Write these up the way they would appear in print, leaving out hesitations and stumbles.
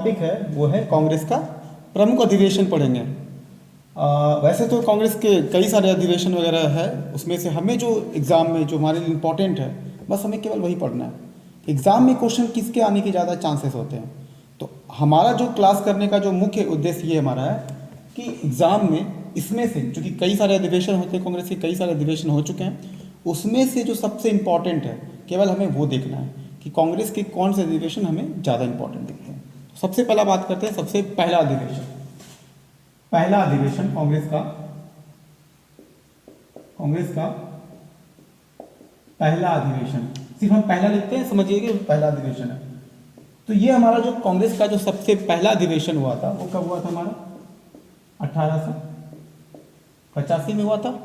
Topic है वो है कांग्रेस का प्रमुख अधिवेशन पढ़ेंगे। वैसे तो कांग्रेस के कई सारे अधिवेशन वगैरह है, उसमें से हमें जो एग्ज़ाम में जो हमारे लिए इम्पोर्टेंट है बस हमें केवल वही पढ़ना है। एग्ज़ाम में क्वेश्चन किसके आने के ज़्यादा चांसेस होते हैं, तो हमारा जो क्लास करने का जो मुख्य उद्देश्य ये हमारा है कि एग्ज़ाम में इसमें से चूँकि कई सारे अधिवेशन होते हैं, कांग्रेस के कई सारे अधिवेशन हो चुके हैं, उसमें से जो सबसे इम्पॉर्टेंट है केवल हमें वो देखना है कि कांग्रेस के कौन से अधिवेशन हमें ज़्यादा इम्पोर्टेंट दिखते हैं। सबसे पहला बात करते हैं, सबसे पहला अधिवेशन कांग्रेस का पहला अधिवेशन, सिर्फ हम पहला लिखते हैं, समझिए कि पहला अधिवेशन है। तो ये हमारा जो कांग्रेस का जो सबसे पहला अधिवेशन हुआ था वो कब हुआ था, हमारा 1885 में हुआ था।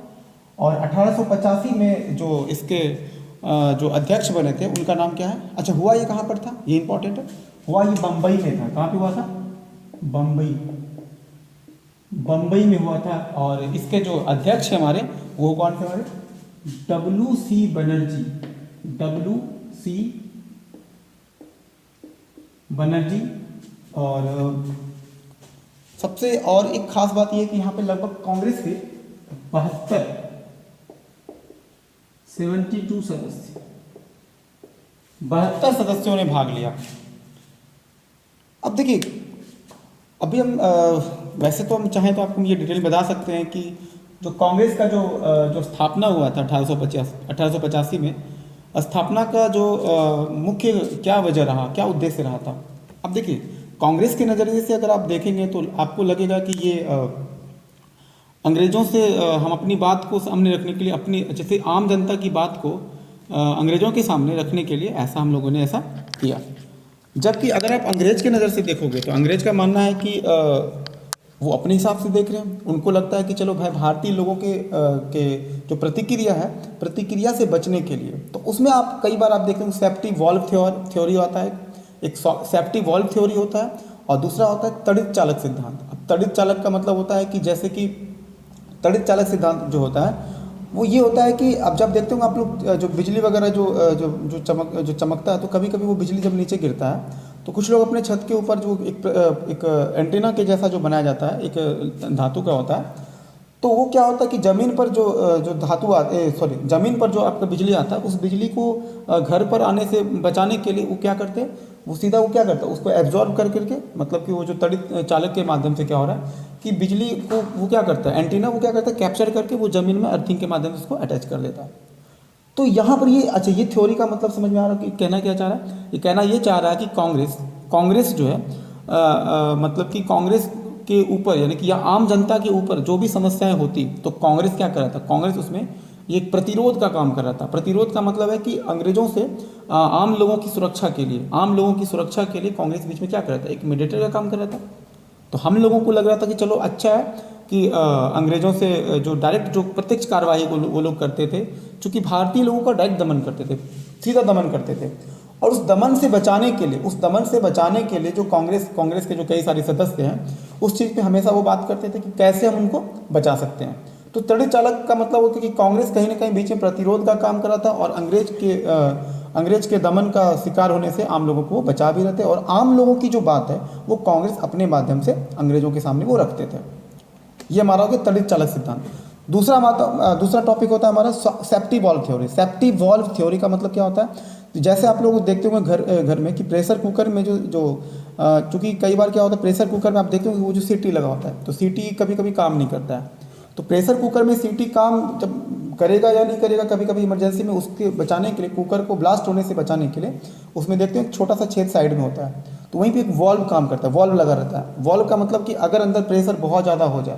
और 1885 में जो इसके जो अध्यक्ष बने थे उनका नाम क्या है, अच्छा हुआ ये कहाँ पर था, ये इंपॉर्टेंट है। हुआ ये बम्बई में था। कहाँ पे हुआ था, बम्बई में हुआ था। और इसके जो अध्यक्ष है हमारे वो कौन थे, हमारे WC बनर्जी। और सबसे और एक खास बात यह है कि यहाँ पे लगभग कांग्रेस के 72 सदस्यों ने भाग लिया। अब देखिए, अभी हम वैसे तो हम चाहें तो आपको ये डिटेल बता सकते हैं कि जो कांग्रेस का जो स्थापना हुआ था 1885 में, स्थापना का जो मुख्य क्या वजह रहा, क्या उद्देश्य रहा था। अब देखिए, कांग्रेस के नज़रिए से अगर आप देखेंगे तो आपको लगेगा कि ये अंग्रेज़ों से हम अपनी बात को सामने रखने के लिए, अपनी जैसे आम जनता की बात को अंग्रेज़ों के सामने रखने के लिए ऐसा हम लोगों ने ऐसा किया। जबकि अगर आप अंग्रेज के नज़र से देखोगे तो अंग्रेज का मानना है कि वो अपने हिसाब से देख रहे हैं। उनको लगता है कि चलो भाई, भारतीय लोगों के जो प्रतिक्रिया से बचने के लिए, तो उसमें आप कई बार आप देखते हैं सेफ्टी वॉल्व थ्योरी आता है, एक सेफ्टी वॉल्व थ्योरी होता है, और दूसरा होता है तड़ित चालक सिद्धांत। अब तड़ित चालक का मतलब होता है कि जैसे कि तड़ित चालक सिद्धांत जो होता है वो ये होता है कि अब जब देखते होंगे आप लोग जो बिजली वगैरह जो चमकता है, तो कभी कभी वो बिजली जब नीचे गिरता है तो कुछ लोग अपने छत के ऊपर जो एक एंटीना के जैसा जो बनाया जाता है, एक धातु का होता है, तो वो क्या होता है कि ज़मीन पर जो धातु ज़मीन पर जो आपका बिजली आता है, उस बिजली को घर पर आने से बचाने के लिए वो क्या करते हैं, वो सीधा वो क्या करता है, उसको एब्जॉर्ब कर करके, मतलब कि वो जो तड़ित चालक के माध्यम से क्या हो रहा है कि बिजली को वो क्या करता है, एंटीना वो क्या करता है, कैप्चर करके वो ज़मीन में अर्थिंग के माध्यम से उसको अटैच कर देता है। तो यहाँ पर ये अच्छा, ये थ्योरी का मतलब समझ में आ रहा है कि कहना क्या चाह रहा है, ये कहना ये चाह रहा है कि कांग्रेस जो है मतलब कि कांग्रेस के ऊपर, यानी कि या आम जनता के ऊपर जो भी समस्याएं होती, तो कांग्रेस क्या कर रहा था, कांग्रेस उसमें ये एक प्रतिरोध का काम कर रहा था। प्रतिरोध का मतलब है कि अंग्रेजों से आम लोगों की सुरक्षा के लिए कांग्रेस बीच में क्या कर रहा था, एक मीडिएटर का काम कर रहा था। तो हम लोगों को लग रहा था कि चलो अच्छा है कि अंग्रेज़ों से जो डायरेक्ट जो प्रत्यक्ष कार्रवाई को वो लोग करते थे, चूँकि भारतीय लोगों का डायरेक्ट दमन करते थे, सीधा दमन करते थे। और उस दमन से बचाने के लिए जो कांग्रेस के जो कई सारे सदस्य हैं, उस चीज़ पे हमेशा वो बात करते थे कि कैसे हम उनको बचा सकते हैं। तो तड़ित चालक का मतलब होता है कि कांग्रेस कहीं ना कहीं बीच में प्रतिरोध का काम कर रहा था, और अंग्रेज के दमन का शिकार होने से आम लोगों को वो बचा भी रहे थे, और आम लोगों की जो बात है वो कांग्रेस अपने माध्यम से अंग्रेजों के सामने वो रखते थे। ये हमारा हो गया तड़ित चालक सिद्धांत। दूसरा टॉपिक होता है हमारा safety valve theory. Safety valve theory का मतलब क्या होता है, तो जैसे आप लोग देखते होंगे घर में कि प्रेशर कुकर में चूँकि कई बार क्या होता है, प्रेशर कुकर में आप देखते होंगे वो जो सीटी लगा होता है, तो सीटी कभी कभी काम नहीं करता है। तो प्रेशर कुकर में सीटी काम जब करेगा या नहीं करेगा, कभी कभी इमरजेंसी में उसके बचाने के लिए, कुकर को ब्लास्ट होने से बचाने के लिए, उसमें देखते हैं एक छोटा सा छेद साइड में होता है, तो वहीं पे एक वॉल्व काम करता है, वॉल्व लगा रहता है। वॉल्व का मतलब कि अगर अंदर प्रेशर बहुत ज़्यादा हो जाए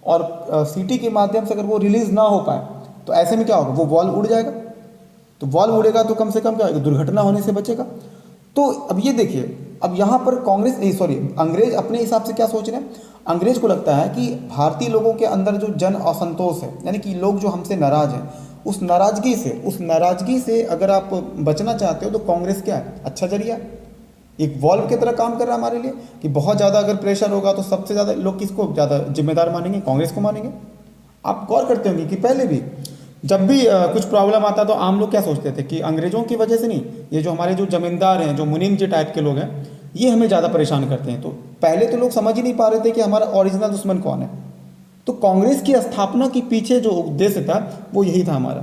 और सीटी के माध्यम से अगर वो रिलीज ना हो पाए, तो ऐसे में क्या होगा, वो वॉल्व उड़ जाएगा। तो वॉल्व उड़ेगा तो कम से कम क्या होगा, दुर्घटना होने से बचेगा। तो अब ये देखिए, अब यहाँ पर अंग्रेज अपने हिसाब से क्या सोच रहे हैं, अंग्रेज को लगता है कि भारतीय लोगों के अंदर जो जन असंतोष है, यानी कि लोग जो हमसे नाराज हैं, उस नाराजगी से अगर आप बचना चाहते हो तो कांग्रेस क्या है, अच्छा जरिया है। एक वॉल्व की तरह काम कर रहा है हमारे लिए, कि बहुत ज़्यादा अगर प्रेशर होगा तो सबसे ज़्यादा लोग किसको ज़्यादा जिम्मेदार मानेंगे, कांग्रेस को मानेंगे। आप गौर करते होंगे कि पहले भी जब भी कुछ प्रॉब्लम आता तो आम लोग क्या सोचते थे कि अंग्रेजों की वजह से नहीं, ये जो हमारे जो जमींदार हैं, जो मुनीम जी टाइप के लोग हैं, ये हमें ज़्यादा परेशान करते हैं। तो पहले तो लोग समझ ही नहीं पा रहे थे कि हमारा ओरिजिनल दुश्मन कौन है। तो कांग्रेस की स्थापना के पीछे जो उद्देश्य था वो यही था हमारा।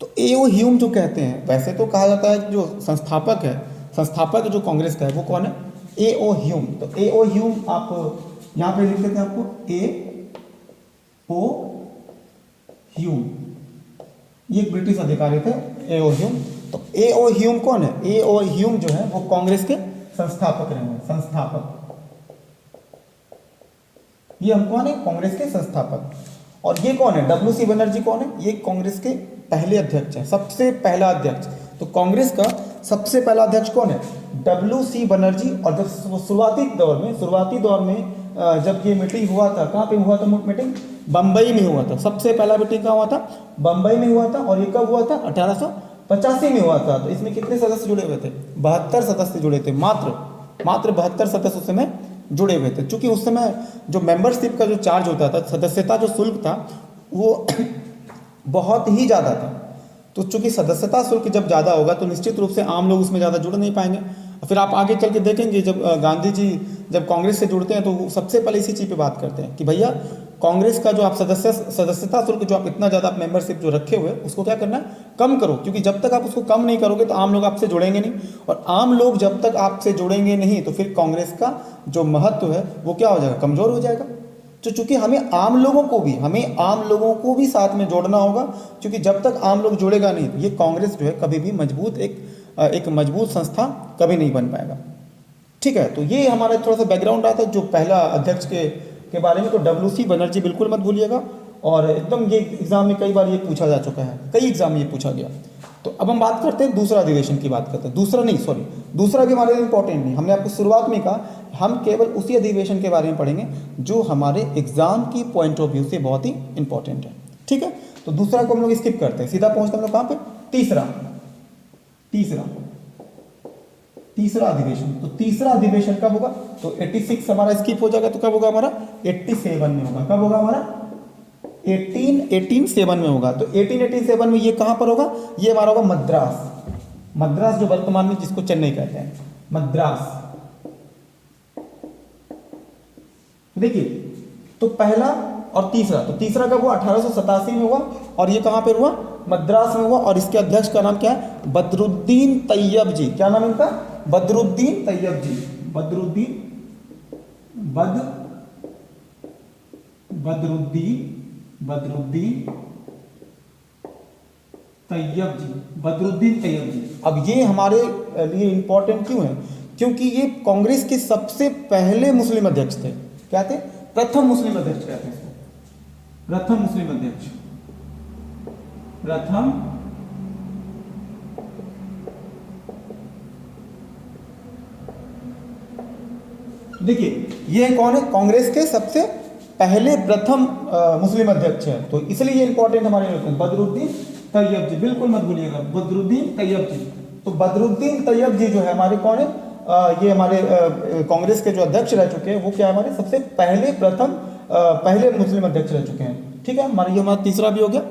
तो ए.ओ. ह्यूम जो कहते हैं, वैसे तो कहा जाता है कि जो संस्थापक जो कांग्रेस का है वो कौन है? ए.ओ. ह्यूम। तो ए.ओ. ह्यूम आप यहाँ पे लिख देते हैं आपको ए.ओ. ह्यूम, ये एक ब्रिटिश अधिकारी थे ए.ओ. ह्यूम। तो ए.ओ. ह्यूम कौन है? ए.ओ. ह्यूम जो है वो कांग्रेस के संस्थापक रहे हैं, संस्थापक। ये हम कौन है? कांग्रेस के संस्थापक। और ये कौन है? डब्ल्यू.सी. बनर्जी कौन है? ये कांग्रेस के पहले अध्यक्ष हैं, सबसे पहला अध्यक्ष। तो कांग्रेस का सबसे पहला अध्यक्ष कौन है? डब्ल्यू.सी. बनर्जी। और जब शुरुआती दौर में जब ये मीटिंग हुआ था, कहाँ पे हुआ था मीटिंग? बम्बई में हुआ था। सबसे पहला मीटिंग कहाँ हुआ था? बम्बई में हुआ था। और ये कब हुआ था? 1885 में हुआ था। तो इसमें कितने सदस्य जुड़े हुए थे? 72 सदस्य जुड़े थे, मात्र 72 सदस्य उस समय जुड़े हुए थे। क्योंकि उस समय जो मेंबरशिप का जो चार्ज होता था, सदस्यता जो शुल्क था, वो बहुत ही ज़्यादा था। तो चूंकि सदस्यता शुल्क जब ज़्यादा होगा तो निश्चित रूप से आम लोग उसमें ज़्यादा जुड़ नहीं पाएंगे। फिर आप आगे चल के देखेंगे, जब गांधी जी जब कांग्रेस से जुड़ते हैं तो वो सबसे पहले इसी चीज़ पे बात करते हैं कि भैया कांग्रेस का जो आप सदस्यता शुल्क जो आप इतना ज़्यादा मेंबरशिप जो रखे हुए उसको क्या करना है? कम करो। क्योंकि जब तक आप उसको कम नहीं करोगे तो आम लोग आपसे जुड़ेंगे नहीं, और आम लोग जब तक आपसे जुड़ेंगे नहीं तो फिर कांग्रेस का जो महत्व है वो क्या हो जाएगा? कमज़ोर हो जाएगा। तो चूंकि हमें आम लोगों को भी साथ में जोड़ना होगा, क्योंकि जब तक आम लोग जुड़ेगा नहीं ये कांग्रेस जो है कभी भी एक मजबूत संस्था कभी नहीं बन पाएगा। ठीक है, तो ये हमारा थोड़ा सा बैकग्राउंड आता है जो पहला अध्यक्ष के बारे में। तो डब्ल्यू.सी. बनर्जी बिल्कुल मत भूलिएगा। और एकदम ये एग्जाम में कई बार ये पूछा जा चुका है, कई एग्जाम में ये पूछा गया। तो अब हम बात करते हैं दूसरा अधिवेशन की बात करते हैं। दूसरा भी हमारे लिए इंपॉर्टेंट नहीं। हमने आपको शुरुआत में कहा हम केवल उसी अधिवेशन के बारे में पढ़ेंगे जो हमारे एग्जाम की पॉइंट ऑफ व्यू से बहुत ही इंपॉर्टेंट है। ठीक है, तो दूसरा को हम लोग स्किप करते हैं, सीधा पहुंचते हम लोग कहाँ पे? तीसरा अधिवेशन। तो तीसरा अधिवेशन कब होगा? तो 86 हमारा स्किप हो जाएगा, तो कब होगा हमारा? 87 में होगा। कब होगा हमारा? 1887 में होगा। तो 1887 में ये कहां पर होगा? ये हमारा होगा मद्रास, जो वर्तमान में जिसको चेन्नई कहते हैं, मद्रास। देखिए, तो पहला और तीसरा, तो तीसरा कब हुआ? 1887 में हुआ। और ये कहां पर हुआ? मद्रास में हुआ। और इसके अध्यक्ष का नाम क्या है? बदरुद्दीन तैयब जी। क्या नाम इनका? बदरुद्दीन तैयब जी। बदरुद्दीन तैयब जी। अब ये हमारे लिए इंपॉर्टेंट क्यों है? क्योंकि ये कांग्रेस के सबसे पहले मुस्लिम अध्यक्ष थे। क्या थे? प्रथम मुस्लिम अध्यक्ष कहते हैं इसको, प्रथम मुस्लिम अध्यक्ष। देखिए ये कौन है? कांग्रेस के सबसे पहले प्रथम मुस्लिम अध्यक्ष है। तो इसलिए ये इंपॉर्टेंट हमारे लिए होते हैं। बदरुद्दीन तैयब जी, बिल्कुल मत भूलिएगा, बदरुद्दीन तैयब जी। तो बदरुद्दीन तैयब जी जो है हमारे कौन है? ये हमारे कांग्रेस के जो अध्यक्ष रह चुके हैं वो क्या है? हमारे सबसे पहले मुस्लिम अध्यक्ष रह चुके हैं। ठीक है, हमारा तीसरा भी हो गया।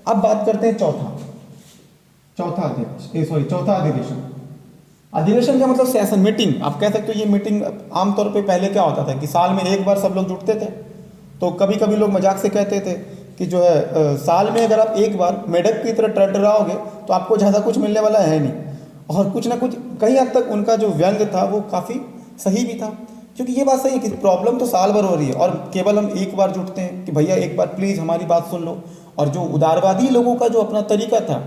अब बात करते हैं चौथा अधिवेशन का मतलब सेशन, मीटिंग आप कह सकते हो। ये मीटिंग आमतौर पे पहले क्या होता था कि साल में एक बार सब लोग जुटते थे। तो कभी कभी लोग मजाक से कहते थे कि जो है साल में अगर आप एक बार मेढक की तरह टरटराओगे तो आपको ज़्यादा कुछ मिलने वाला है नहीं। और कुछ ना कुछ कई हद तक उनका जो व्यंग था वो काफ़ी सही भी था, क्योंकि ये बात सही है कि प्रॉब्लम तो साल भर हो रही है और केवल हम एक बार जुटते हैं कि भैया एक बार प्लीज़ हमारी बात सुन लो। और जो उदारवादी लोगों का जो अपना तरीका था,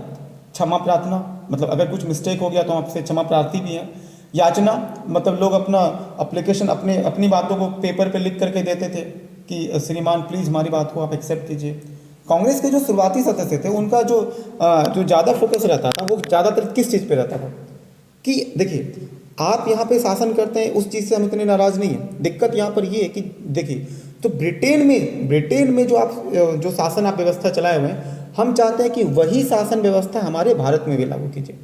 क्षमा प्रार्थना, मतलब अगर कुछ मिस्टेक हो गया तो आपसे क्षमा प्रार्थी भी हैं। याचना, मतलब लोग अपना एप्लीकेशन अपनी बातों को पेपर पे लिख करके देते थे कि श्रीमान प्लीज़ हमारी बात को आप एक्सेप्ट कीजिए। कांग्रेस के जो शुरुआती सदस्य थे उनका जो ज़्यादा फोकस रहता था वो ज़्यादातर किस चीज़ पे रहता था कि देखिए आप यहाँ पे शासन करते हैं, उस चीज़ से हम इतने नाराज़ नहीं हैं। दिक्कत यहाँ पर ये है कि देखिए, तो ब्रिटेन में जो शासन आप व्यवस्था चलाए हुए हैं, हम चाहते हैं कि वही शासन व्यवस्था हमारे भारत में भी लागू कीजिए।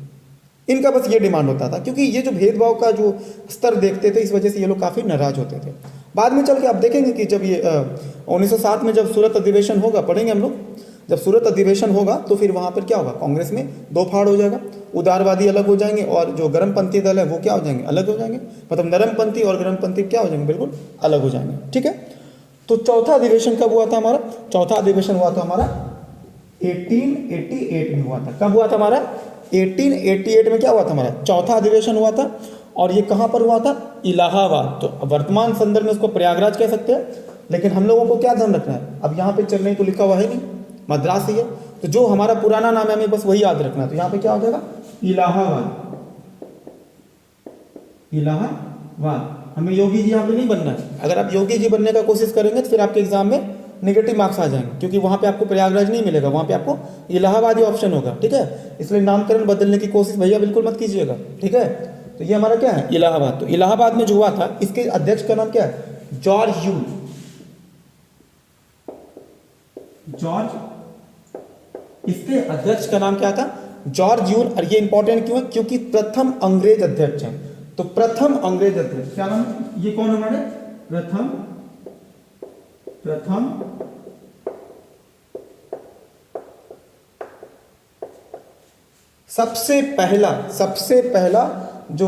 इनका बस ये डिमांड होता था, क्योंकि ये जो भेदभाव का जो स्तर देखते थे इस वजह से ये लोग काफ़ी नाराज होते थे। बाद में चल के आप देखेंगे कि जब ये 1907 में जब सूरत अधिवेशन होगा, पढ़ेंगे हम लोग, जब सूरत अधिवेशन होगा तो फिर वहाँ पर क्या होगा, कांग्रेस में दो फाड़ हो जाएगा, उदारवादी अलग हो जाएंगे और जो गर्मपंथी दल है वो क्या हो जाएंगे, अलग हो जाएंगे, मतलब नरमपंथी और गर्मपंथी क्या हो जाएंगे, बिल्कुल अलग हो जाएंगे। ठीक है, तो चौथा अधिवेशन कब हुआ था हमारा, चौथा अधिवेशन हुआ था हमारा 1888 में हुआ था। कब हुआ था हमारा, 1888 में क्या हुआ था हमारा, चौथा अधिवेशन हुआ था। और ये कहाँ पर हुआ था, इलाहाबाद। तो वर्तमान संदर्भ में उसको प्रयागराज कह सकते हैं, लेकिन हम लोगों को क्या ध्यान रखना है, अब यहाँ पे चेन्नई तो लिखा हुआ है नहीं, मद्रास ही है, तो जो हमारा पुराना नाम है हमें बस वही याद रखना है। तो यहाँ पे क्या हो जाएगा, इलाहाबाद, इलाहाबाद। हमें योगी जी यहाँ पे नहीं बनना है। अगर आप योगी जी बनने का कोशिश करेंगे तो फिर आपके एग्जाम में नेगेटिव मार्क्स आ जाएंगे, क्योंकि वहाँ पे आपको प्रयागराज नहीं मिलेगा, वहाँ पे आपको इलाहाबाद ही ऑप्शन होगा। ठीक है, इसलिए नामकरण बदलने की कोशिश भैया बिल्कुल मत कीजिएगा। ठीक है, तो ये हमारा क्या है, इलाहाबाद। तो इलाहाबाद में जो हुआ था, इसके अध्यक्ष का नाम क्या है, जॉर्ज यूल, जॉर्ज, इसके अध्यक्ष का नाम क्या था, जॉर्ज यूल। और ये इंपॉर्टेंट क्यों है, क्योंकि प्रथम अंग्रेज अध्यक्ष हैं। तो प्रथम अंग्रेज अध्यक्ष क्या नाम, ये कौन हमारे, प्रथम सबसे पहला जो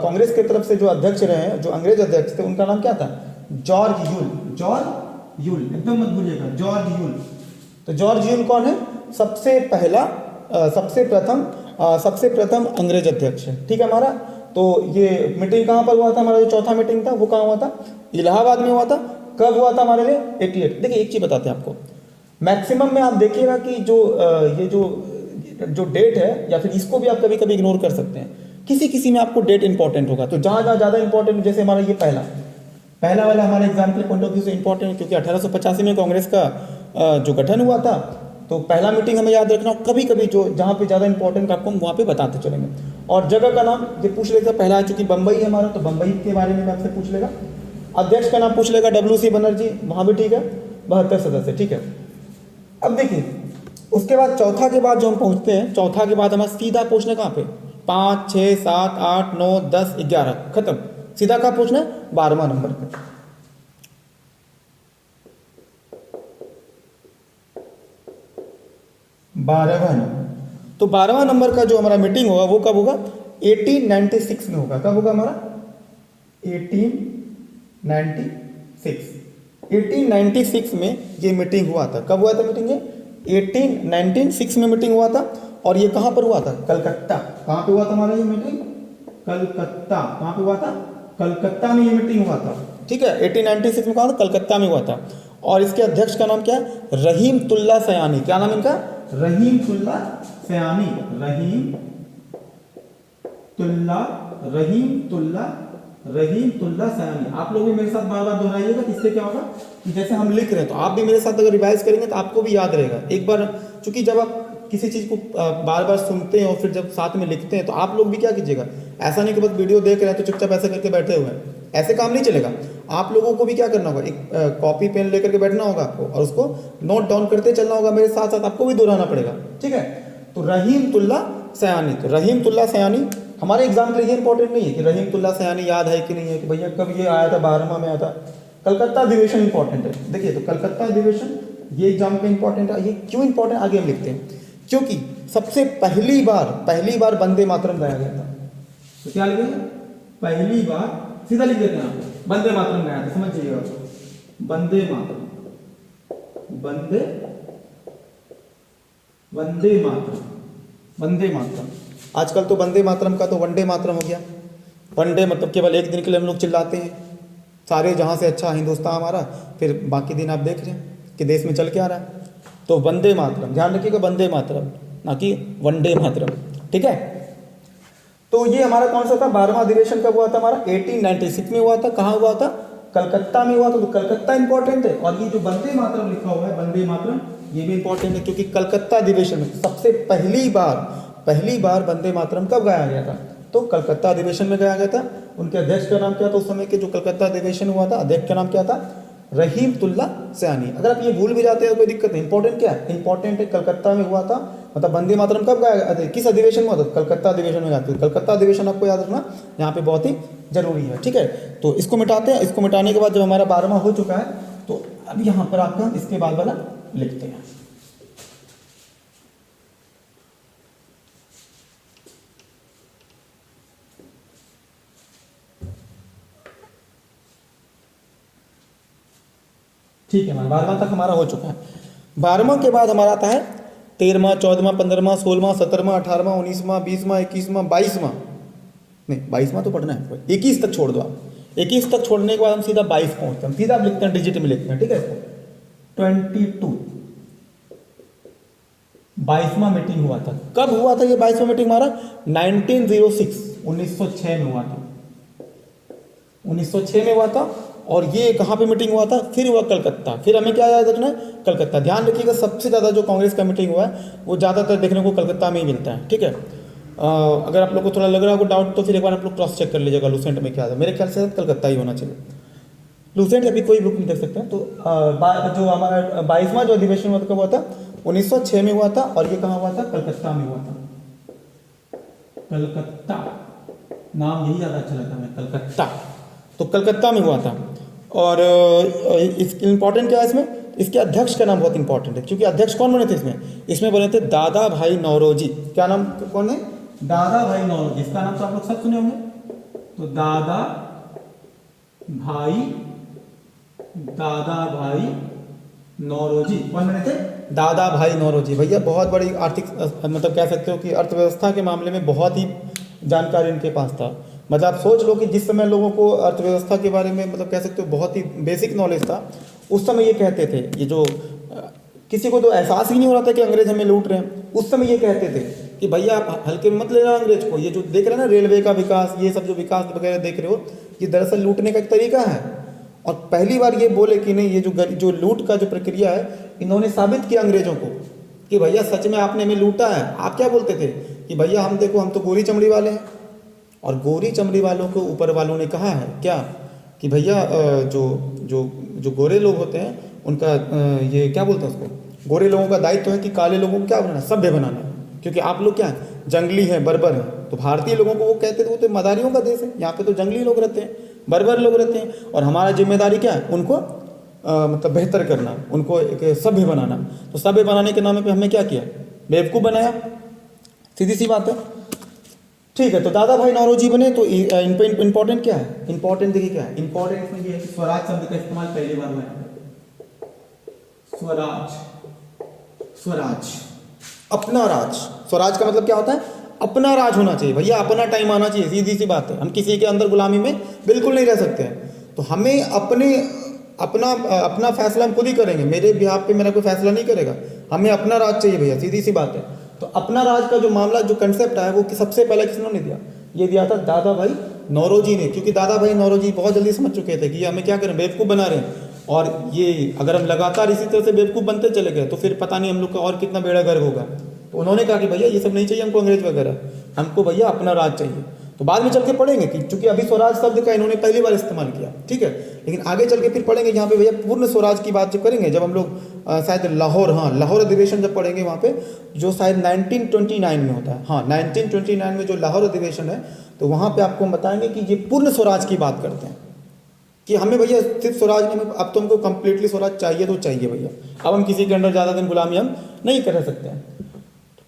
कांग्रेस की तरफ से जो अध्यक्ष रहे हैं, जो अंग्रेज अध्यक्ष थे, उनका नाम क्या था, जॉर्ज यूल, जॉर्ज यूल, एकदम मत भूलिएगा, जॉर्ज यूल। तो जॉर्ज यूल कौन है, सबसे प्रथम अंग्रेज अध्यक्ष है। ठीक है हमारा। तो ये मीटिंग कहाँ पर हुआ था, हमारा जो चौथा मीटिंग था वो कहाँ हुआ था, इलाहाबाद में हुआ था। कब हुआ था हमारे लिए, 88। देखिए एक चीज बताते हैं आपको, मैक्सिमम में आप देखिएगा कि जो ये जो डेट है, या फिर इसको भी आप कभी कभी इग्नोर कर सकते हैं, किसी में आपको डेट इंपॉर्टेंट होगा। तो जहाँ ज़्यादा इंपॉर्टेंट, जैसे हमारा ये पहला वाला हमारे एग्जाम के पॉइंट ऑफ व्यू से इंपॉर्टेंट है, क्योंकि 1885 में कांग्रेस का जो गठन हुआ था, तो पहला मीटिंग हमें याद रखना। कभी कभी जो जहाँ पे ज़्यादा इंपॉर्टेंट आपको हम वहाँ पे बताते चलेंगे। और जगह का नाम ये पूछ लेगा, पहला चूंकि बम्बई है हमारा, तो बम्बई के बारे में आपसे पूछ लेगा। अध्यक्ष का नाम पूछ लेगा, WC बनर्जी, वहाँ भी ठीक है, 72 सदस्य। ठीक है, अब देखिए उसके बाद चौथा के बाद जो हम पहुँचते हैं, चौथा के बाद हमारा सीधा पूछना कहाँ पे, 5, 6, 7, 8, 9, 10, 11 खत्म। सीधा कहाँ पूछना है, 12वां नंबर पे। तो 12वां नंबर का जो हमारा मीटिंग होगा वो कब होगा, 1896 में होगा। कब होगा हमारा, 1896 में ये मीटिंग हुआ था। कब हुआ था मीटिंग, ये 1896 में मीटिंग हुआ था। और ये कहाँ पर हुआ था, कलकत्ता। कहाँ पे हुआ था हमारा ये मीटिंग, कलकत्ता। कहाँ पे हुआ था, कलकत्ता में ये मीटिंग हुआ था। ठीक है, 1896 में कहा था, कलकत्ता में हुआ था। और इसके अध्यक्ष का नाम क्या है, रहीमतुल्लाह सयानी। क्या नाम इनका, रहीमतुल्लाह सयानी, रहीमतुल्लाह सयानी। आप लोग भी मेरे साथ बार बार दोहराइएगा, इससे क्या होगा कि जैसे हम लिख रहे हैं तो आप भी मेरे साथ अगर रिवाइज करेंगे तो आपको भी याद रहेगा एक बार। चूंकि जब आप किसी चीज़ को बार बार सुनते हैं और फिर जब साथ में लिखते हैं, तो आप लोग भी क्या कीजिएगा, ऐसा नहीं कि बस वीडियो देख रहे हैं तो चुपचाप ऐसे करके बैठे हुए हैं, ऐसे काम नहीं चलेगा। आप लोगों को भी क्या करना होगा, एक कॉपी पेन लेकर के बैठना होगा आपको, और उसको नोट डाउन करते चलना होगा, मेरे साथ साथ आपको भी दोहराना पड़ेगा। ठीक है, तो रहीमतुल्लाह सयानी। तो रहीमतुल्लाह सयानी हमारे एग्जाम के लिए इंपॉर्टेंट नहीं है कि रहीमतुल्लाह सयानी याद है कि नहीं है, कि भैया कब ये आया था, 12वां में आया था। कलकत्ता अधिवेशन इंपॉर्टेंट है। देखिए, तो कलकत्ता अधिवेशन ये एग्जाम पे इंपॉर्टेंट है। ये क्यों इंपॉर्टेंट, आगे हम लिखते हैं, क्योंकि सबसे पहली बार वंदे मातरम गाया गया था। तो क्या लिखेंगे, पहली बार, सीधा लिख देते हैं आप, वंदे मातरम गाया था, समझ जाइएगा, वंदे मातरम, वंदे मातरम। आजकल तो वंदे मातरम का तो वनडे मातरम हो गया। वनडे मतलब केवल एक दिन के लिए हम लोग चिल्लाते हैं, सारे जहां से अच्छा हिंदुस्तान हमारा, फिर बाकी दिन आप देख रहे हैं कि देश में चल के आ रहा है। तो वंदे मातरम, ध्यान रखिएगा, वंदे मातरम, ना कि वनडे मातरम। ठीक है, तो ये हमारा कौन सा था, 12वां अधिवेशन कब हुआ था हमारा, 1896 में हुआ था। कहाँ हुआ था, कलकत्ता में हुआ था। तो कलकत्ता इंपॉर्टेंट है। और ये जो वंदे मातरम लिखा हुआ है, वंदे मातरम, ये भी इंपॉर्टेंट है, क्योंकि कलकत्ता अधिवेशन में सबसे पहली बार वंदे मातरम कब गाया गया था, तो कलकत्ता अधिवेशन में गाया गया था। उनके अध्यक्ष का नाम क्या था, उस समय के जो कलकत्ता अधिवेशन हुआ था, अध्यक्ष का नाम क्या था, रहीमतुल्लाह सयानी। अगर आप ये भूल भी जाते हैं तो कोई दिक्कत नहीं। इंपॉर्टेंट क्या है, इंपॉर्टेंट है कलकत्ता में हुआ था, मतलब वंदे मातरम कब गाया गया, किस अधिवेशन में हुआ था, कलकत्ता अधिवेशन में गाया था। कलकत्ता अधिवेशन आपको याद रखना यहाँ पे बहुत ही जरूरी है। ठीक है, तो इसको मिटाते हैं। इसको मिटाने के बाद जब हमारा 12वां हो चुका है, तो अब यहाँ पर आपका इसके बाद वाला लिखते हैं। ठीक है, 12वां तक हमारा हो चुका है। 12वां के बाद हमारा आता है 13वां, 14वां, 15वां, 16वां, 17वां, 18वां, 19वां, 20वां, 21वां, 22वां, नहीं 22वां तो पढ़ना है, 21 तक छोड़ दो आप। 21 तक छोड़ने के बाद हम सीधा 22 पहुँचते हैं, सीधा आप लिखते हैं, डिजिट में लिखते हैं, ठीक है इसको 22। 22वां मीटिंग हुआ था। कब हुआ था ये 22वां मीटिंग हमारा? 1906, 1906 में हुआ था। 1906 में हुआ था। और ये कहाँ पे मीटिंग हुआ था? फिर हुआ कलकत्ता। फिर हमें क्या याद रखना है? कलकत्ता। ध्यान रखिएगा, सबसे ज़्यादा जो कांग्रेस का मीटिंग हुआ है वो ज़्यादातर देखने को कलकत्ता में ही मिलता है, ठीक है। अगर आप लोग को थोड़ा लग रहा हो डाउट तो फिर एक बार आप लोग क्रॉस चेक कर लीजिएगा लूसेंट में क्या था। मेरे ख्याल से कलकत्ता ही होना चाहिए। लूसेंट अभी कोई बुक नहीं देख सकते हैं। तो जो हमारा 22वां जो अधिवेशन हुआ कब हुआ था? 1906 में हुआ था। और ये कहाँ हुआ था? कलकत्ता में हुआ था। कलकत्ता नाम यही ज़्यादा अच्छा लगता है, कलकत्ता। तो कलकत्ता में हुआ था। और इस इम्पॉर्टेंट क्या है इसमें? इसके अध्यक्ष का नाम बहुत इंपॉर्टेंट है, क्योंकि अध्यक्ष कौन बने थे इसमें? इसमें बने थे दादा भाई नौरोजी। क्या नाम कौन है? दादा भाई नौरोजी। इसका नाम तो आप लोग सब सुने होंगे। तो दादा भाई नौरोजी कौन बने थे? दादा भाई नौरोजी। भैया बहुत बड़ी आर्थिक मतलब कह सकते हो कि अर्थव्यवस्था के मामले में बहुत ही जानकारी इनके पास था। मतलब आप सोच लो कि जिस समय लोगों को अर्थव्यवस्था के बारे में मतलब कह सकते हो बहुत ही बेसिक नॉलेज था, उस समय ये कहते थे, ये जो किसी को तो एहसास ही नहीं हो रहा था कि अंग्रेज हमें लूट रहे हैं, उस समय ये कहते थे कि भैया आप हल्के में मत लेना अंग्रेज को। ये जो देख रहे हैं ना रेलवे का विकास, ये सब जो विकास वगैरह देख रहे हो, ये दरअसल लूटने का एक तरीका है। और पहली बार ये बोले कि नहीं, ये जो लूट का जो प्रक्रिया है, इन्होंने साबित किया अंग्रेजों को कि भैया सच में आपने हमें लूटा है। आप क्या बोलते थे कि भैया हम देखो, हम तो गोरी चमड़ी वाले हैं। और गोरी चमड़ी वालों को ऊपर वालों ने कहा है क्या कि भैया जो गोरे लोग होते हैं उनका ये क्या बोलते हैं उसको, गोरे लोगों का दायित्व है कि काले लोगों को क्या बनाना, सभ्य बनाना। क्योंकि आप लोग क्या है, जंगली हैं, बर्बर हैं। तो भारतीय लोगों को वो कहते थे वो तो मदारियों का देश है, यहाँ पे तो जंगली लोग रहते हैं, बर्बर लोग रहते हैं। और हमारा जिम्मेदारी क्या है? उनको मतलब बेहतर करना, उनको एक सभ्य बनाना। तो सभ्य बनाने के नाम पे हमने क्या किया? बेवकूफ़ बनाया। सीधी सी बात है, ठीक है। तो दादा भाई नौरोजी बने। तो इंपॉर्टेंट क्या है? इंपॉर्टेंट देखिए क्या है इंपॉर्टेंट इसमें ये है कि स्वराज शब्द का इस्तेमाल पहली बार हुआ है। स्वराज, स्वराज, अपना राज। स्वराज का मतलब क्या होता है? अपना राज होना चाहिए भैया, अपना टाइम आना चाहिए। सीधी सी बात है, हम किसी के अंदर गुलामी में बिल्कुल नहीं रह सकते हैं। तो हमें अपना फैसला हम खुद ही करेंगे। मेरे बिहाफ पे मेरा कोई फैसला नहीं करेगा। हमें अपना राज चाहिए भैया, सीधी सी बात है। तो अपना राज का जो मामला, जो कंसेप्ट है, वो सबसे पहले किसने दिया? ये दिया था दादा भाई नौरोजी ने। क्योंकि दादा भाई नौरोजी बहुत जल्दी समझ चुके थे कि हमें क्या करें, बेवकूफ़ बना रहे हैं। और ये अगर हम लगातार इसी तरह से बेवकूफ़ बनते चले गए तो फिर पता नहीं हम लोग का और कितना बेड़ा गर्क होगा। तो उन्होंने कहा कि भैया ये सब नहीं चाहिए हमको, अंग्रेज वगैरह, हमको भैया अपना राज चाहिए। तो बाद में चल के पढ़ेंगे कि चूंकि अभी स्वराज शब्द का इन्होंने पहली बार इस्तेमाल किया, ठीक है। लेकिन आगे चल के फिर पढ़ेंगे यहाँ पे भैया पूर्ण स्वराज की बात जब करेंगे, जब हम लोग शायद लाहौर, हाँ लाहौर अधिवेशन जब पढ़ेंगे वहाँ पे, जो शायद 1929 में होता है। हाँ 1929 में जो लाहौर अधिवेशन है, तो वहाँ पे आपको हम बताएंगे कि ये पूर्ण स्वराज की बात करते हैं कि हमें भैया सिर्फ स्वराज नहीं, अब तो हमको कंप्लीटली स्वराज चाहिए तो चाहिए भैया। अब हम किसी के अंडर ज़्यादा दिन गुलामी हम नहीं कर सकते हैं,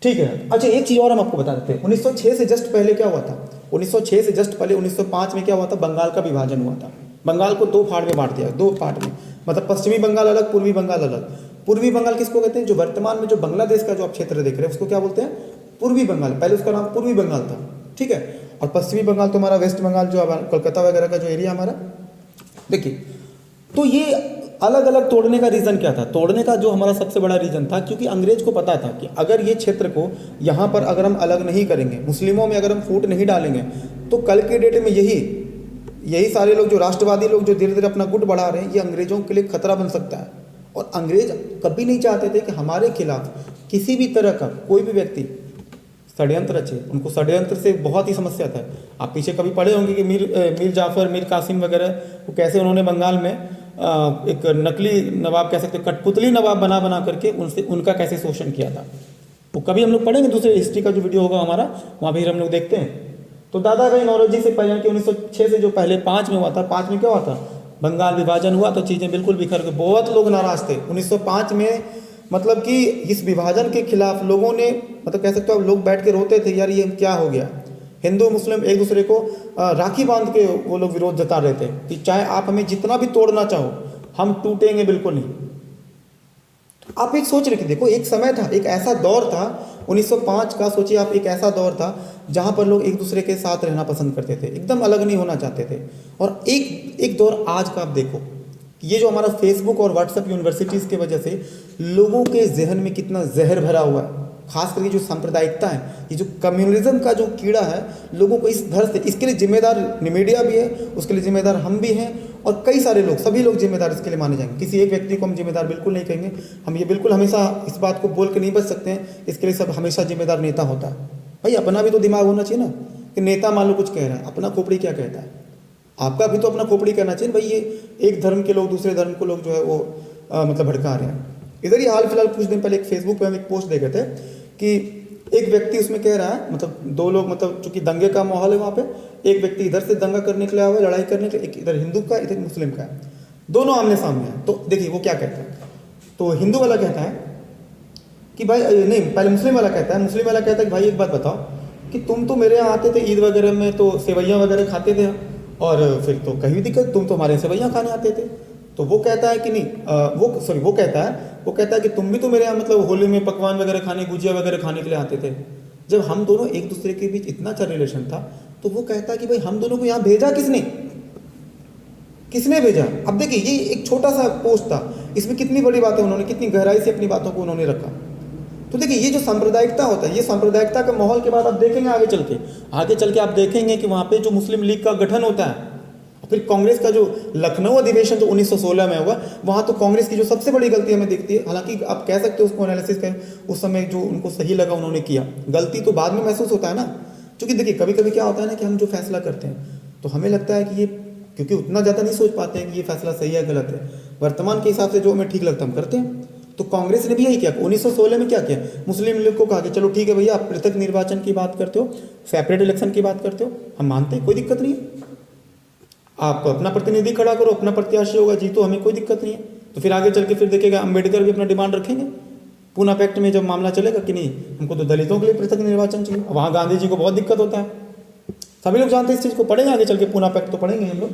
ठीक है। अच्छा एक चीज़ और हम आपको बता देते हैं, 1906 से जस्ट पहले क्या हुआ था? 1906 से जस्ट पहले 1905 में क्या हुआ था? बंगाल का विभाजन हुआ था। बंगाल को दो फाड़ में बांट दिया, दो पार्ट में, मतलब पश्चिमी बंगाल अलग, पूर्वी बंगाल अलग। पूर्वी बंगाल किसको कहते हैं? जो वर्तमान में जो बांग्लादेश का जो आप क्षेत्र देख रहे हैं उसको क्या बोलते हैं? पूर्वी बंगाल। पहले उसका नाम पूर्वी बंगाल था, ठीक है। और पश्चिमी बंगाल तो हमारा वेस्ट बंगाल, जो कोलकाता वगैरह का जो एरिया हमारा। देखिए, तो ये अलग अलग तोड़ने का रीज़न क्या था? तोड़ने का जो हमारा सबसे बड़ा रीज़न था, क्योंकि अंग्रेज को पता था कि अगर ये क्षेत्र को यहाँ पर अगर हम अलग नहीं करेंगे, मुस्लिमों में अगर हम फूट नहीं डालेंगे, तो कल के डेट में यही सारे लोग, जो राष्ट्रवादी लोग जो धीरे धीरे अपना गुट बढ़ा रहे हैं, ये अंग्रेजों के लिए खतरा बन सकता है। और अंग्रेज कभी नहीं चाहते थे कि हमारे खिलाफ किसी भी तरह का कोई भी व्यक्ति षड्यंत्र रचे। उनको षड्यंत्र से बहुत ही समस्या था। आप पीछे कभी पढ़े होंगे कि मीर जाफर, मीर कासिम वगैरह को कैसे उन्होंने बंगाल में एक नकली नवाब कह सकते, कठपुतली नवाब बना करके उनका कैसे शोषण किया था। वो कभी हम लोग पढ़ेंगे, दूसरे हिस्ट्री का जो वीडियो होगा हमारा, वहाँ भी हम लोग देखते हैं। तो दादा भाई नौरोजी से पहले कि 1906 से जो पहले 5 में हुआ था, 5 में क्या हुआ था? बंगाल विभाजन हुआ, तो चीज़ें बिल्कुल बिखर गई। बहुत लोग नाराज थे 1905 में। मतलब कि इस विभाजन के खिलाफ लोगों ने, मतलब कह सकते हो लोग बैठ के रोते थे, यार ये क्या हो गया। हिंदू मुस्लिम एक दूसरे को राखी बांध के वो लोग विरोध जता रहे थे कि चाहे आप हमें जितना भी तोड़ना चाहो, हम टूटेंगे बिल्कुल नहीं। आप एक सोच रहे देखो, एक समय था, एक ऐसा दौर था 1905 का, सोचिए आप, एक ऐसा दौर था जहां पर लोग एक दूसरे के साथ रहना पसंद करते थे, एकदम अलग नहीं होना चाहते थे। और एक दौर आज का आप देखो, ये जो हमारा फेसबुक और व्हाट्सएप यूनिवर्सिटीज़ की वजह से लोगों के जहन में कितना जहर भरा हुआ है, खास करके जो सांप्रदायिकता है, ये जो कम्युनलिज्म का जो कीड़ा है, लोगों को इस धर से, इसके लिए जिम्मेदार मीडिया भी है, उसके लिए जिम्मेदार हम भी हैं, और कई सारे लोग, सभी लोग जिम्मेदार इसके लिए माने जाएंगे। किसी एक व्यक्ति को हम जिम्मेदार बिल्कुल नहीं कहेंगे, हम ये बिल्कुल हमेशा इस बात को बोल के नहीं बच सकते हैं, इसके लिए सब हमेशा जिम्मेदार नेता होता है। भाई अपना भी तो दिमाग होना चाहिए ना, कि नेता मान लो कुछ कह रहा है, अपना खोपड़ी क्या कहता है, आपका भी तो अपना खोपड़ी कहना चाहिए। भाई ये एक धर्म के लोग दूसरे धर्म को लोग जो है वो मतलब भड़का रहे हैं। इधर ही हाल फिलहाल कुछ दिन पहले एक फेसबुक पे हम एक पोस्ट देखे थे कि एक व्यक्ति उसमें कह रहा है, मतलब दो लोग, मतलब चूंकि दंगे का माहौल है वहाँ पे, एक व्यक्ति इधर से दंगा करने के लिए आया हुआ है, लड़ाई करने के लिए, एक इधर हिंदू का, इधर मुस्लिम का है, दोनों आमने सामने हैं। तो देखिए वो क्या कहता है, तो हिंदू वाला कहता है कि भाई नहीं, पहले मुस्लिम वाला कहता है, मुस्लिम वाला कहता है कि भाई एक बात बताओ कि तुम तो मेरे यहाँ आते थे ईद वगैरह में, तो सेवैयाँ वगैरह खाते थे, और फिर तो कहीं भी दिक्कत, तुम तो हमारे सेवैयाँ खाने आते थे। तो वो कहता है कि नहीं, वो कहता है कि तुम भी तो मेरे यहाँ मतलब होली में पकवान वगैरह खाने, गुजिया वगैरह खाने के लिए आते थे। जब हम दोनों एक दूसरे के बीच इतना अच्छा रिलेशन था, तो वो कहता है कि भाई हम दोनों को यहाँ भेजा किसने, किसने भेजा। अब देखिए ये एक छोटा सा पोस्ट था, इसमें कितनी बड़ी बात है, उन्होंने कितनी गहराई से अपनी बातों को उन्होंने रखा। तो देखिए ये जो सांप्रदायिकता होता है, ये सांप्रदायिकता का माहौल के बाद आप देखेंगे आगे चल के आप देखेंगे कि वहाँ पे जो मुस्लिम लीग का गठन होता है, फिर कांग्रेस का जो लखनऊ अधिवेशन जो 1916 में हुआ, वहाँ तो कांग्रेस की जो सबसे बड़ी गलती हमें दिखती है, हालांकि आप कह सकते हो उसको एनालिसिस करें, उस समय जो उनको सही लगा उन्होंने किया, गलती तो बाद में महसूस होता है ना। क्योंकि देखिए कभी कभी क्या होता है ना कि हम जो फैसला करते हैं तो हमें लगता है कि ये, क्योंकि उतना ज़्यादा नहीं सोच पाते हैं कि ये फैसला सही है गलत है, वर्तमान के हिसाब से जो हमें ठीक लगता है हम करते हैं। तो कांग्रेस ने भी यही किया, 1916 में क्या किया, मुस्लिम लीग को कहा कि चलो ठीक है भैया, आप पृथक निर्वाचन की बात करते हो, सेपरेट इलेक्शन की बात करते हो, हम मानते हैं, कोई दिक्कत नहीं है, आप अपना प्रतिनिधि खड़ा करो, अपना प्रत्याशी होगा, जीतो, हमें कोई दिक्कत नहीं है। तो फिर आगे चल के फिर देखिएगा अम्बेडकर भी अपना डिमांड रखेंगे पूना पैक्ट में, जब मामला चलेगा कि नहीं हमको तो दलितों के लिए पृथक निर्वाचन चाहिए। वहाँ गांधी जी को बहुत दिक्कत होता है, सभी लोग जानते हैं इस चीज़ को, पढ़ेंगे आगे चल के पूना पैक्ट तो पढ़ेंगे हम लोग।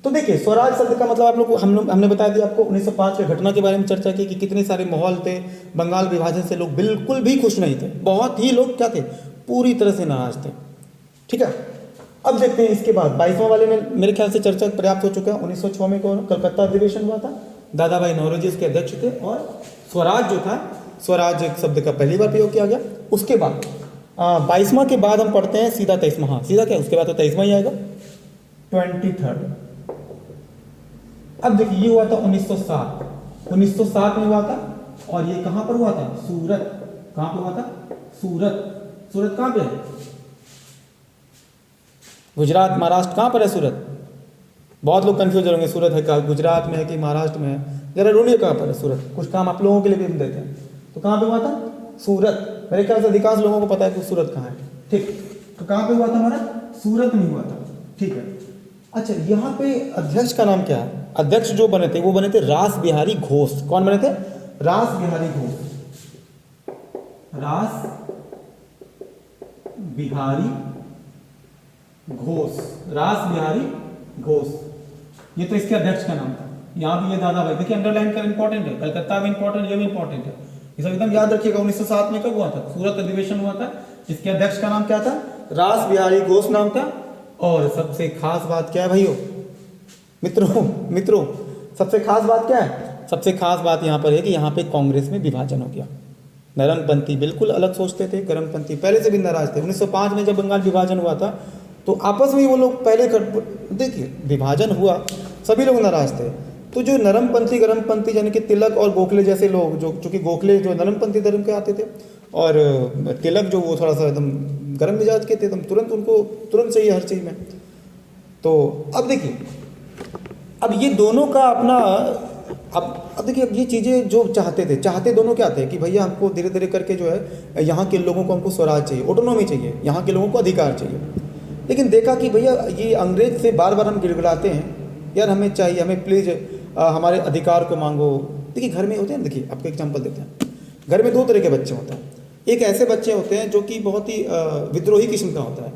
तो देखिए स्वराज शब्द का मतलब आप लोग को हमने बता दिया आपको, 1905 के घटना के बारे में चर्चा की कि कितने सारे माहौल थे, बंगाल विभाजन से लोग बिल्कुल भी खुश नहीं थे, बहुत ही लोग क्या थे, पूरी तरह से नाराज थे। ठीक है, अब देखते हैं इसके बाद 22वां वाले में मेरे ख्याल से चर्चा पर्याप्त हो चुका है। 1906 में कलकत्ता अधिवेशन हुआ था, दादा भाई नौरोजी उसके अध्यक्ष थे, और स्वराज जो था, स्वराज शब्द का पहली बार प्रयोग किया गया। उसके बाद 22वां के बाद हम पढ़ते हैं सीधा 23वां, हाँ सीधा क्या, उसके बाद तो 23वां ही आएगा, 23rd। अब देखिए ये हुआ था 1907 में हुआ था, और ये कहां पर हुआ था, सूरत। कहां पर हुआ था, सूरत। सूरत कहां पे है, गुजरात, महाराष्ट्र, कहां पर है सूरत, बहुत लोग कंफ्यूज होंगे, सूरत है कहा गुजरात में है कि महाराष्ट्र में है, जरा ढूंढिए कहां पर है सूरत, कुछ काम आप लोगों के लिए भी हम देते हैं। तो कहां पे हुआ था, सूरत। मेरे ख्याल से अधिकांश लोगों को पता है कि सूरत कहां है, ठीक। तो कहां पे हुआ था हमारा, सूरत में हुआ था, ठीक है। अच्छा यहाँ पे अध्यक्ष का नाम क्या है, अध्यक्ष जो बने थे वो बने थे रास बिहारी घोष। कौन बने थे, रास बिहारी घोष, रास बिहारी घोष, रास बिहारी घोष, ये तो इसके अध्यक्ष का नाम था। यहाँ भी ये दादा भाई, देखिए अंडरलाइन कर, इंपॉर्टेंट है, कलकत्ता में इंपॉर्टेंट, ये भी इंपॉर्टेंट है, ये सब एकदम याद रखिएगा। 1907 में कब हुआ था, सूरत अधिवेशन हुआ था, इसके अध्यक्ष का नाम क्या था, रास बिहारी घोष नाम था। और सबसे खास बात क्या है भाइयों, मित्रों सबसे खास बात क्या है, सबसे खास बात यहाँ पर है कि यहाँ पे कांग्रेस में विभाजन हो गया। नरमपंथी बिल्कुल अलग सोचते थे, गर्मपंथी पहले से भी नाराज थे। 1905 में जब बंगाल विभाजन हुआ था तो आपस में वो लोग पहले देखिए विभाजन हुआ, सभी लोग नाराज थे। तो जो नरमपंथी गर्मपंथी यानी कि तिलक और गोखले जैसे लोग, जो चूँकि गोखले जो नरमपंथी धर्म के आते थे और तिलक जो वो थोड़ा सा एकदम गर्म मिजाज के थे, एकदम तुरंत उनको तुरंत चाहिए हर चीज़ में। तो अब देखिए, अब ये दोनों का अपना, अब देखिए, अब ये चीज़ें जो चाहते दोनों क्या थे कि भैया हमको धीरे धीरे करके जो है यहाँ के लोगों को हमको स्वराज चाहिए, ऑटोनॉमी चाहिए, यहाँ के लोगों को अधिकार चाहिए। लेकिन देखा कि भैया ये अंग्रेज से बार बार हम गिड़गिड़ाते हैं, यार हमें चाहिए, हमें प्लीज़ हमारे अधिकार को मांगो। देखिए घर में होते हैं, देखिए आपको एग्जाम्पल देते हैं, घर में 2 तरह के बच्चे होते हैं। एक ऐसे बच्चे होते हैं जो कि बहुत ही विद्रोही किस्म का होता है,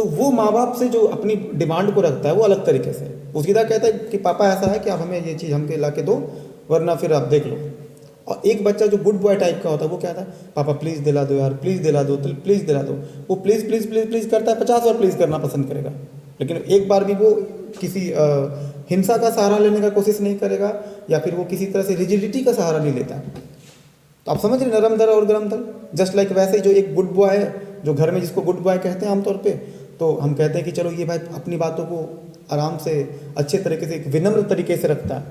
तो वो माँ बाप से जो अपनी डिमांड को रखता है वो अलग तरीके से, वो सीधा कहता है कि पापा ऐसा है कि आप हमें ये चीज़ हमके ला के दो, वरना फिर आप देख लो। और एक बच्चा जो गुड बॉय टाइप का होता है वो कहता है पापा प्लीज़ दिला दो यार, प्लीज़ दिला दो, प्लीज़ दिला दो। वो प्लीज़ प्लीज़ प्लीज़ प्लीज़ करता है, 50 बार प्लीज़ करना पसंद करेगा, लेकिन एक बार भी वो किसी हिंसा का सहारा लेने का कोशिश नहीं करेगा, या फिर वो किसी तरह से रिजिडिटी का सहारा नहीं लेता है। तो आप समझ रहे नरम दर और गरम दर। जस्ट लाइक वैसे ही जो एक गुड बॉय है, जो घर में जिसको गुड बॉय कहते हैं आमतौर पे, तो हम कहते हैं कि चलो ये भाई अपनी बातों को आराम से अच्छे तरीके से एक विनम्र तरीके से रखता है,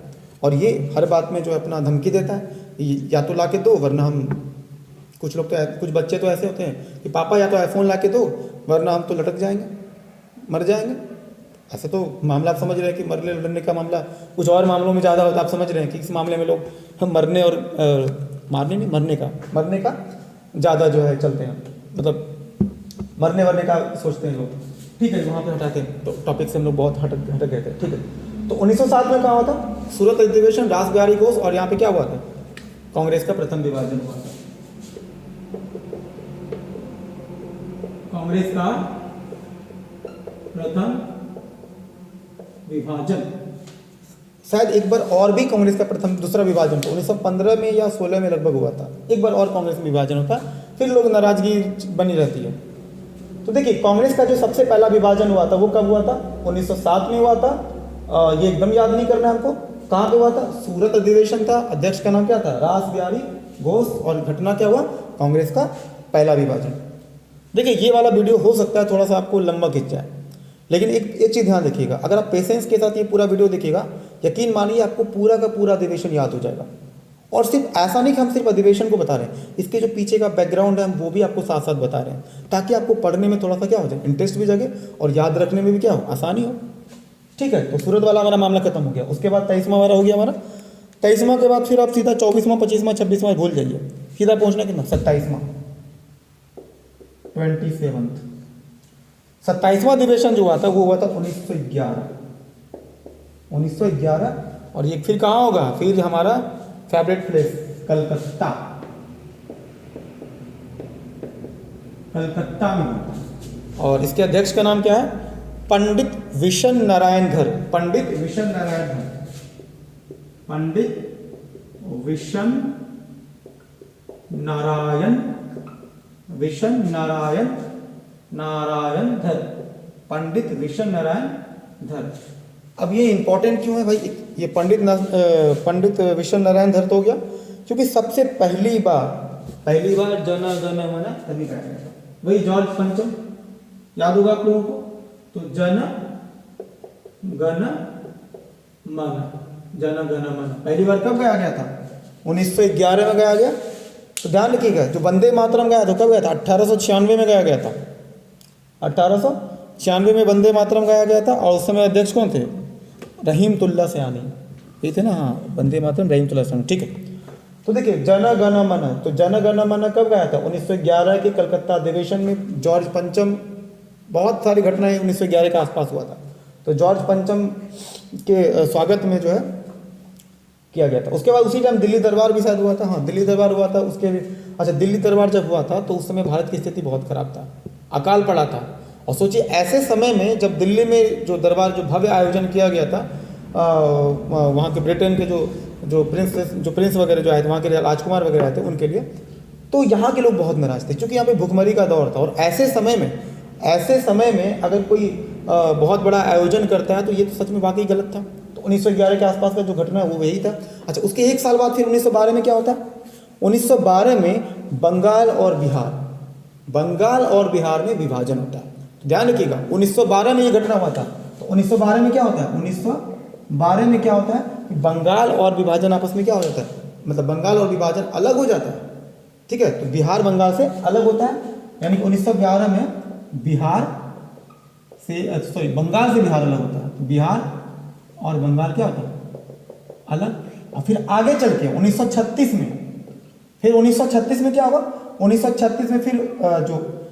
और ये हर बात में जो है अपना धमकी देता है, या तो ला के दो वरना हम, कुछ लोग तो कुछ बच्चे तो ऐसे होते हैं कि पापा या तो आईफोन ला के दो वरना हम तो लटक जाएंगे, मर जाएंगे। ऐसे तो मामला आप समझ रहे हैं कि मरने लड़ने का मामला कुछ और मामलों में ज़्यादा होता है। आप समझ रहे हैं कि इस मामले में लोग हम मरने और मारने नहीं, मरने का ज़्यादा जो है चलते हैं, मतलब मरने वरने का सोचते हैं लोग। ठीक है, वहाँ पे हटाते हैं, तो टॉपिक से हम लोग बहुत हटक गए थे। ठीक है, तो 1907 में कहाँ हुआ था? सूरत अधिवेशन, रास बिहारी घोष, और यहाँ पे क्या हुआ था? कांग्रेस का प्रथम विभाजन हुआ था। कांग्रेस का प्रथम विभाजन, शायद एक बार और भी कांग्रेस का दूसरा विभाजन 1915 में या 16 में लगभग हुआ था। एक बार और कांग्रेस में विभाजन होता, फिर लोग नाराजगी बनी रहती है। तो देखिए, कांग्रेस का जो सबसे पहला विभाजन हुआ था वो कब हुआ था? 1907 में हुआ था। ये एकदम याद नहीं करना है हमको। कहाँ पे हुआ था? सूरत अधिवेशन था, अध्यक्ष का नाम क्या था? रास बिहारी घोष, और घटना क्या हुआ? कांग्रेस का पहला विभाजन। देखिए, ये वाला वीडियो हो सकता है थोड़ा सा आपको लंबा खिंच जाए, लेकिन एक चीज़ ध्यान रखिएगा, अगर आप पेशेंस के साथ ये पूरा वीडियो देखिएगा, यकीन मानिए आपको पूरा का पूरा अधिवेशन याद हो जाएगा। और सिर्फ ऐसा नहीं कि हम सिर्फ अधिवेशन को बता रहे हैं, इसके जो पीछे का बैकग्राउंड है वो भी आपको साथ साथ बता रहे हैं, ताकि आपको पढ़ने में थोड़ा सा क्या हो जाए, इंटरेस्ट भी जगे और याद रखने में भी क्या हो, आसानी हो। ठीक है, तो सूरत वाला हमारा मामला खत्म हो गया। उसके बाद 23वां वाला हो गया हमारा। 23वां के बाद फिर आप सीधा 24वां, 25वां, 26वां भूल जाइए, सीधा पहुंचना कितना? 27वां, 27वां अधिवेशन जो हुआ था वो हुआ था 1911। और ये फिर कहाँ होगा? फिर हमारा फेवरेट प्लेस कलकत्ता में होता। और इसके अध्यक्ष का नाम क्या है? पंडित विशन नारायण धर। पंडित विशन नारायण धर, पंडित विशन नारायण धर। अब ये इंपॉर्टेंट क्यों है भाई? ये पंडित विशन नारायण धर तो हो गया क्योंकि सबसे पहली बार जन गण मन तभी गाया गया था। वही जॉर्ज पंचम, याद होगा आप लोगों को? तो जन गण मन पहली बार कब गाया गया था? 1911 में गाया गया। तो ध्यान रखिएगा, जो वंदे मातरम गाया था कब गाया था? 1896 में गाया गया था। 1896 में वंदे मातरम गाया गया था। और उस समय अध्यक्ष कौन थे? रहीमतुल्लाह सयानी, ये थे ना? हाँ, वंदे मातरम रहीमतुल्लाह सयानी। ठीक है, तो देखिए जन गण मन, तो जन गण मन कब गाया था? 1911 के कलकत्ता अधिवेशन में। जॉर्ज पंचम, बहुत सारी घटनाएं 1911 के आसपास हुआ था, तो जॉर्ज पंचम के स्वागत में जो है किया गया था। उसके बाद उसी टाइम दिल्ली दरबार भी शायद हुआ था। हाँ, दिल्ली दरबार हुआ था। उसके अच्छा, दिल्ली दरबार जब हुआ था तो उस समय भारत की स्थिति बहुत खराब था, अकाल पड़ा था। और सोचिए ऐसे समय में जब दिल्ली में जो दरबार, जो भव्य आयोजन किया गया था, वहाँ के ब्रिटेन के जो प्रिंस वगैरह जो आए थे, वहाँ के राजकुमार वगैरह आए थे, उनके लिए, तो यहाँ के लोग बहुत नाराज थे क्योंकि यहाँ पे भुखमरी का दौर था। और ऐसे समय में अगर कोई बहुत बड़ा आयोजन करता है तो ये तो सच में वाकई गलत था। तो 1911 के आसपास का जो घटना है वो यही था। अच्छा, उसके एक साल बाद फिर 1912 में क्या होता है? 1912 में बंगाल और बिहार में विभाजन होता है। तो ध्यान रखिएगा, 1912 में ये घटना हुआ था। तो 1912 में क्या होता है? 1912 में क्या होता है कि बंगाल और विभाजन आपस में क्या हो जाता है, मतलब बंगाल और विभाजन अलग हो जाता है। ठीक है, तो बिहार बंगाल से अलग होता है, यानी 1912 में बंगाल से बिहार अलग होता है। तो बिहार और बंगाल क्या होता है? अलग। और फिर आगे चल के 1936 में क्या होगा? 1936 में फिर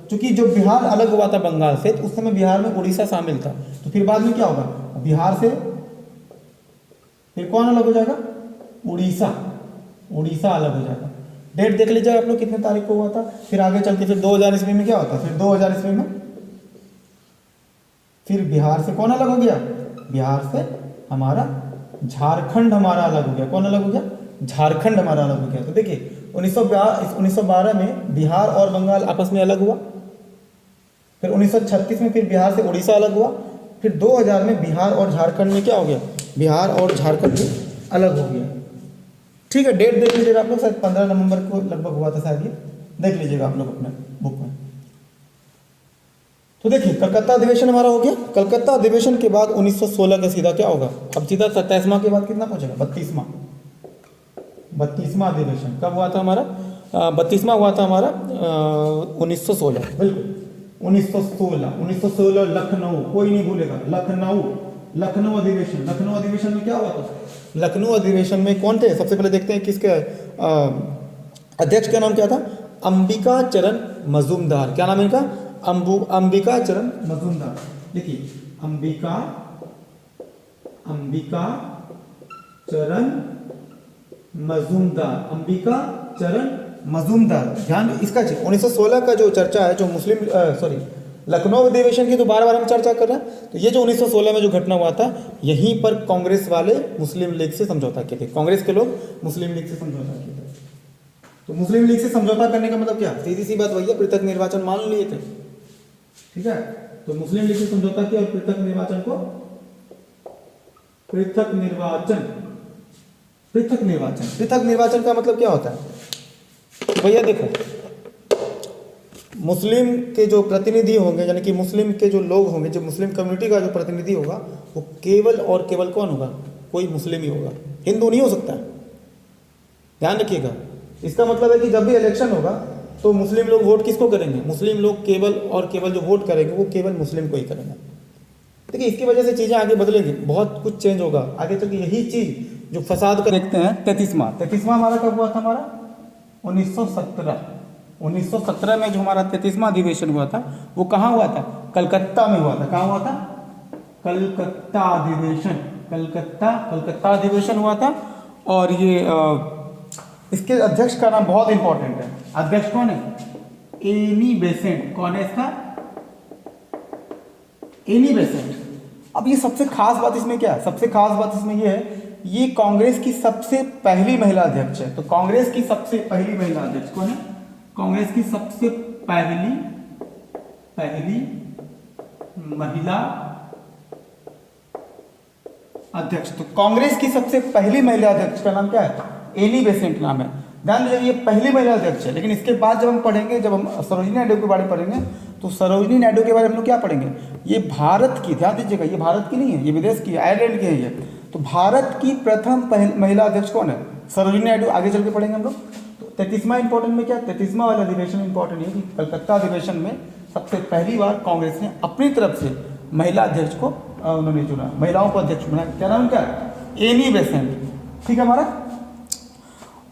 चूंकि जो बिहार अलग हुआ था बंगाल से, तो उस समय बिहार में उड़ीसा शामिल था। तो फिर बाद में क्या होगा? बिहार से फिर कौन अलग हो जाएगा? उड़ीसा अलग हो जाएगा। डेट देख लीजिए आप लोग कितने तारीख को हुआ था। फिर आगे चल के फिर 2000 ईस्वी में क्या होता है? फिर 2000 ईस्वी में फिर बिहार से कौन अलग हो गया, बिहार से हमारा झारखंड हमारा अलग हो गया। कौन अलग हो गया, झारखंड हमारा अलग हो गया। तो देखिए 1912 में बिहार और बंगाल आपस में अलग हुआ, फिर 1936 में फिर बिहार से उड़ीसा अलग हुआ, फिर 2000 में बिहार और झारखंड में क्या हो गया, बिहार और झारखंड भी अलग हो गया। ठीक है, डेट देख लीजिएगा आप लोग, शायद 15 नवंबर को लगभग हुआ था शायद, ये देख लीजिएगा आप लोग अपने बुक में। तो देखिए कलकत्ता अधिवेशन हमारा हो गया। कलकत्ता अधिवेशन के बाद 1916 का सीधा क्या होगा, अब सीधा 27वां के बाद कितना पहुंचेगा, 32वां अधिवेशन कब हुआ था हमारा, 32वां हुआ था हमारा 1916, बिल्कुल 1916 लखनऊ, कोई नहीं भूलेगा, लखनऊ अधिवेशन। लखनऊ अधिवेशन में क्या हुआ था, लखनऊ अधिवेशन में कौन थे, सबसे पहले देखते हैं किसके अध्यक्ष का नाम क्या था, अंबिका चरण मजूमदार। क्या नाम है इनका, अंबिका चरण मजूमदार। देखिए अंबिका चरण मजूमदार, अंबिका चरण मजूमदार। ध्यान इसका 1916 का जो चर्चा है, जो लखनऊ अधिवेशन की तो बार बार हम चर्चा कर रहे हैं। तो ये जो 1916 में जो घटना हुआ था, यहीं पर कांग्रेस वाले मुस्लिम लीग से समझौता किए थे, कांग्रेस के लोग मुस्लिम लीग से समझौता किए थे। तो मुस्लिम लीग से समझौता करने का मतलब क्या, सीधी सी बात वही है, पृथक निर्वाचन मान लिए थे। ठीक है, तो मुस्लिम लीग से समझौता किया और पृथक निर्वाचन का मतलब क्या होता है भैया, देखो मुस्लिम के जो प्रतिनिधि होंगे, यानी कि मुस्लिम के जो लोग होंगे, जो मुस्लिम कम्युनिटी का जो प्रतिनिधि होगा, वो केवल और केवल कौन होगा, कोई मुस्लिम ही होगा, हिंदू नहीं हो सकता। ध्यान रखिएगा, इसका मतलब है कि जब भी इलेक्शन होगा तो मुस्लिम लोग वोट किसको करेंगे, मुस्लिम लोग केवल और केवल जो वोट करेंगे वो केवल मुस्लिम को ही करेंगे। देखिए इसकी वजह से चीज़ें आगे बदलेंगी, बहुत कुछ चेंज होगा आगे चल के। यही चीज़ जो फसाद का देखते हैं 33वां हमारा कब हुआ था, हमारा 1917 में जो हमारा 33वां अधिवेशन हुआ था वो कहाँ हुआ था, कलकत्ता में हुआ था। कहाँ हुआ था, कलकत्ता अधिवेशन हुआ था। और ये इसके अध्यक्ष का नाम बहुत इंपॉर्टेंट है। अध्यक्ष कौन है, एनी बेसेंट। कौन है इसका, एनी बेसेंट। अब ये सबसे खास बात इसमें क्या है, सबसे खास बात इसमें ये है, ये कांग्रेस की सबसे पहली महिला अध्यक्ष है। तो कांग्रेस की सबसे पहली महिला अध्यक्ष कौन है, कांग्रेस की सबसे पहली महिला अध्यक्ष। तो कांग्रेस की सबसे पहली महिला अध्यक्ष का नाम क्या है, एनी बेसेंट नाम है। ध्यान दीजिए ये पहली महिला अध्यक्ष है। लेकिन इसके बाद जब हम पढ़ेंगे, जब हम सरोजिनी नायडू के बारे में पढ़ेंगे, तो सरोजिनी नायडू के बारे में हम लोग क्या पढ़ेंगे, ये भारत की, ध्यान दीजिएगा ये भारत की नहीं है, ये विदेश की, आयरलैंड की है ये। तो भारत की प्रथम महिला अध्यक्ष कौन है, सरोजिनी नायडू। आगे चल के पढ़ेंगे हम लोग। तो 33वां इंपॉर्टेंट में क्या, 33वां वाला अधिवेशन इंपॉर्टेंट है कि कलकत्ता अधिवेशन में सबसे पहली बार कांग्रेस ने अपनी तरफ से महिला अध्यक्ष को उन्होंने चुना, महिलाओं को अध्यक्ष बनाया। क्या नाम क्या, एनी बेसेंट। ठीक है हमारा।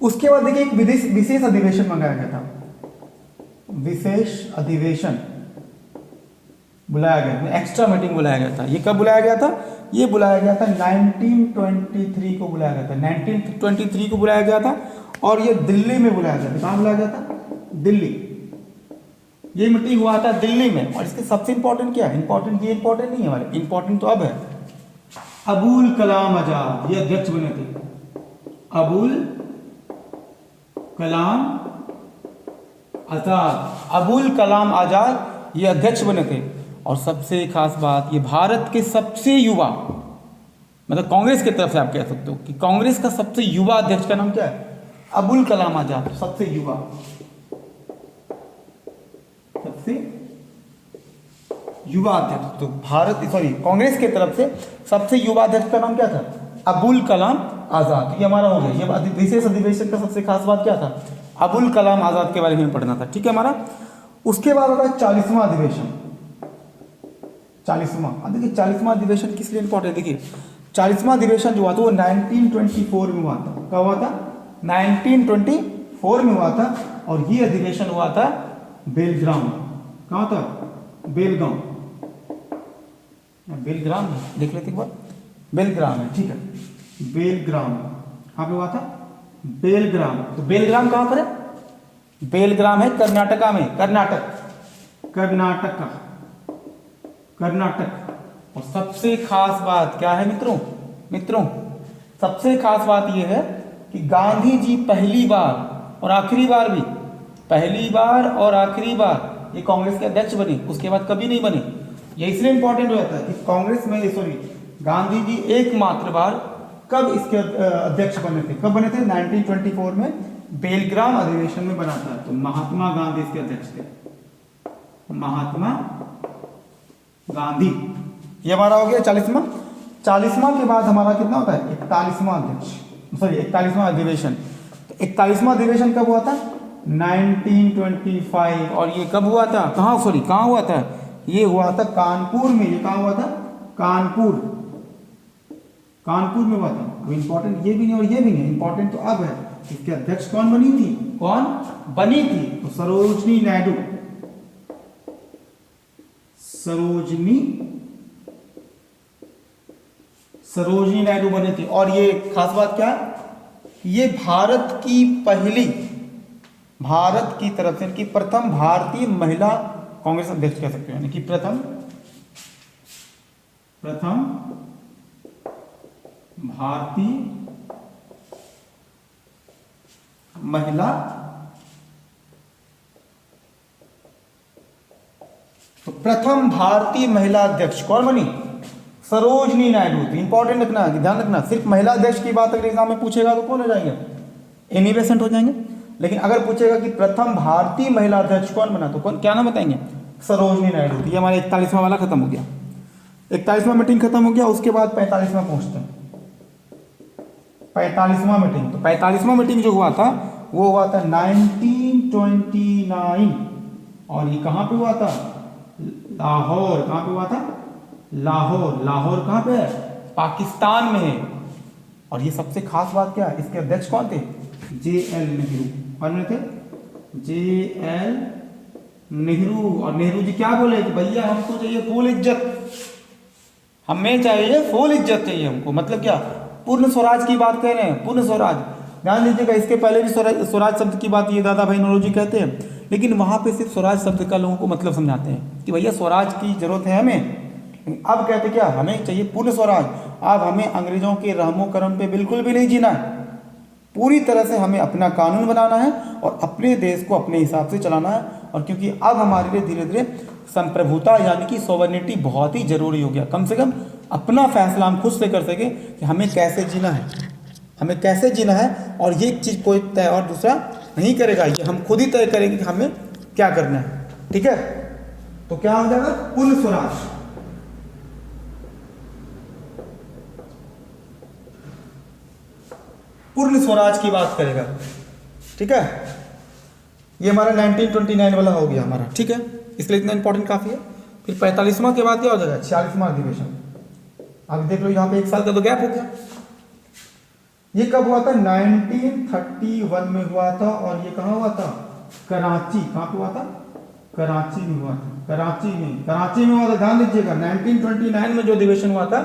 उसके बाद देखिए एक विशेष अधिवेशन मंगाया गया था, विशेष अधिवेशन बुलाया गया था, एक्स्ट्रा मीटिंग बुलाया गया था। ये कब बुलाया गया था, ये बुलाया गया था 1923 को बुलाया गया था, 1923 को बुलाया गया था। और ये दिल्ली में बुलाया गया था। कहाँ बुलाया गया था, दिल्ली। ये मीटिंग हुआ था दिल्ली में। और इसके सबसे इंपॉर्टेंट क्या है, इंपॉर्टेंट ये इंपॉर्टेंट नहीं है हमारे, इंपॉर्टेंट तो अब है, अबुल कलाम आजाद ये अध्यक्ष बने थे। अबुल कलाम आजाद ये अध्यक्ष बने थे। और सबसे खास बात, ये भारत के सबसे युवा, मतलब कांग्रेस की तरफ से आप कह सकते हो कि कांग्रेस का सबसे युवा अध्यक्ष का नाम क्या है, अबुल कलाम आजाद। सबसे युवा, अध्यक्ष। तो कांग्रेस की तरफ से सबसे युवा अध्यक्ष का नाम क्या था, अबुल कलाम आजाद। ये हमारा हो गया। ये विशेष अधिवेशन का सबसे खास बात क्या था, अबुल कलाम आजाद के बारे में पढ़ना था। ठीक है हमारा। उसके बाद होता है 40वां अधिवेशन। 40वां, देखिए 40वां अधिवेशन किस लिए इंपॉर्टेंट है। देखिए 40वां अधिवेशन जो हुआ था वो 1924 में हुआ था। कब हुआ था, 1924 में हुआ था। और ये अधिवेशन हुआ था बेलग्राम। कहाँ था, बेलग्राम देख लेते एक बार, बेलग्राम है। ठीक है, बेलग्राम कहाँ पे हुआ था, बेलग्राम। तो बेलग्राम कहाँ पर है, बेलग्राम है कर्नाटका में, कर्नाटक। और सबसे खास बात क्या है मित्रों, सबसे खास बात यह है कि गांधी जी पहली बार और आखिरी बार भी, पहली बार और आखिरी बार ये कांग्रेस के अध्यक्ष बने, उसके बाद कभी नहीं बने। ये इसलिए इंपॉर्टेंट हो जाता है कि कांग्रेस में गांधी जी एकमात्र बार कब इसके अध्यक्ष बने थे, कब बने थे? 1924 में बेलग्राम अधिवेशन में बना था। तो महात्मा गांधी इसके अध्यक्ष थे, महात्मा गांधी। ये हमारा हो गया 40वां के बाद हमारा कितना होता है? 41वां अध्यक्ष, सॉरी 41वां अधिवेशन। तो 41वां अधिवेशन कब हुआ था? 1925। और ये कब हुआ था? कहाँ हुआ था? ये हुआ था कानपुर में। ये कहाँ हुआ था? कानपुर में हुआ था। अब इंपॉर्टेंट ये भी नहीं और ये भी नहीं, इंपॉर्टेंट तो अब है इसके अध्यक्ष कौन बनी थी? तो सरोजनी नायडू बने थी। और ये खास बात क्या है? ये भारत की तरफ से इनकी प्रथम भारतीय महिला कांग्रेस अध्यक्ष कह सकते हैं, यानी कि प्रथम भारतीय महिला। तो प्रथम भारतीय महिला अध्यक्ष कौन बनी? सरोजनी नायडू। तो इंपॉर्टेंट रखना, ध्यान रखना, सिर्फ महिला अध्यक्ष की बात अगर एग्जाम में पूछेगा तो कौन हो जाएंगे? एनी बेसेंट हो जाएंगे। लेकिन अगर पूछेगा कि प्रथम भारतीय महिला अध्यक्ष कौन बना, तो कौन, क्या नाम बताएंगे? सरोजनी नायडू। तो ये हमारा 41वां वाला खत्म हो गया, 41वां मीटिंग खत्म हो गया। उसके बाद 45वां पहुंचते हैं, 45वां मीटिंग। तो 45वां मीटिंग जो हुआ था वो हुआ था 1929। और ये कहां पे हुआ था? लाहौर। कहां पे हुआ था? लाहौर कहां पे है? पाकिस्तान में है। और ये सबसे खास बात क्या है? इसके अध्यक्ष कौन थे? JL नेहरू। कौन थे? JL नेहरू। और नेहरू जी क्या बोले कि भैया हमको चाहिए फुल इज्जत, हमें चाहिए फुल इज्जत चाहिए हमको। मतलब क्या? पूर्ण स्वराज की बात कह रहे हैं, पूर्ण स्वराज। ध्यान दीजिएगा, इसके पहले भी स्वराज शब्द की बात ये दादा भाई नौरोजी कहते हैं, लेकिन वहां पे सिर्फ स्वराज शब्द का लोगों को मतलब समझाते हैं कि भैया स्वराज की जरूरत है हमें। अब कहते क्या? हमें चाहिए पूर्ण स्वराज। अब हमें अंग्रेजों के रहमो करम पे बिल्कुल भी नहीं जीना है, पूरी तरह से हमें अपना कानून बनाना है और अपने देश को अपने हिसाब से चलाना है। और क्योंकि अब हमारे लिए धीरे धीरे संप्रभुता यानी कि सोवर्निटी बहुत ही जरूरी हो गया, कम से कम अपना फैसला हम खुद से कर सके कि हमें कैसे जीना है, और ये चीज कोई तय और दूसरा नहीं करेगा, ये हम खुद ही तय करेंगे कि हमें क्या करना है। ठीक है, तो क्या हो जाएगा? पूर्ण स्वराज। पूर्ण स्वराज की बात करेगा। ठीक है, ये हमारा 1929 वाला हो गया हमारा। ठीक है, इसलिए इतना इंपॉर्टेंट काफी है। फिर 45वां के बाद क्या हो जाएगा? 46वां अधिवेशन। अब देख लो यहाँ पे 1 साल का तो गैप हो गया। ये कब हुआ था? 1931 में हुआ था। और ये कहाँ हुआ था? कराची। कहाँ पे हुआ था? कराची में हुआ था। कराची में हुआ था। ध्यान दीजिएगा, 1929 में जो अधिवेशन हुआ था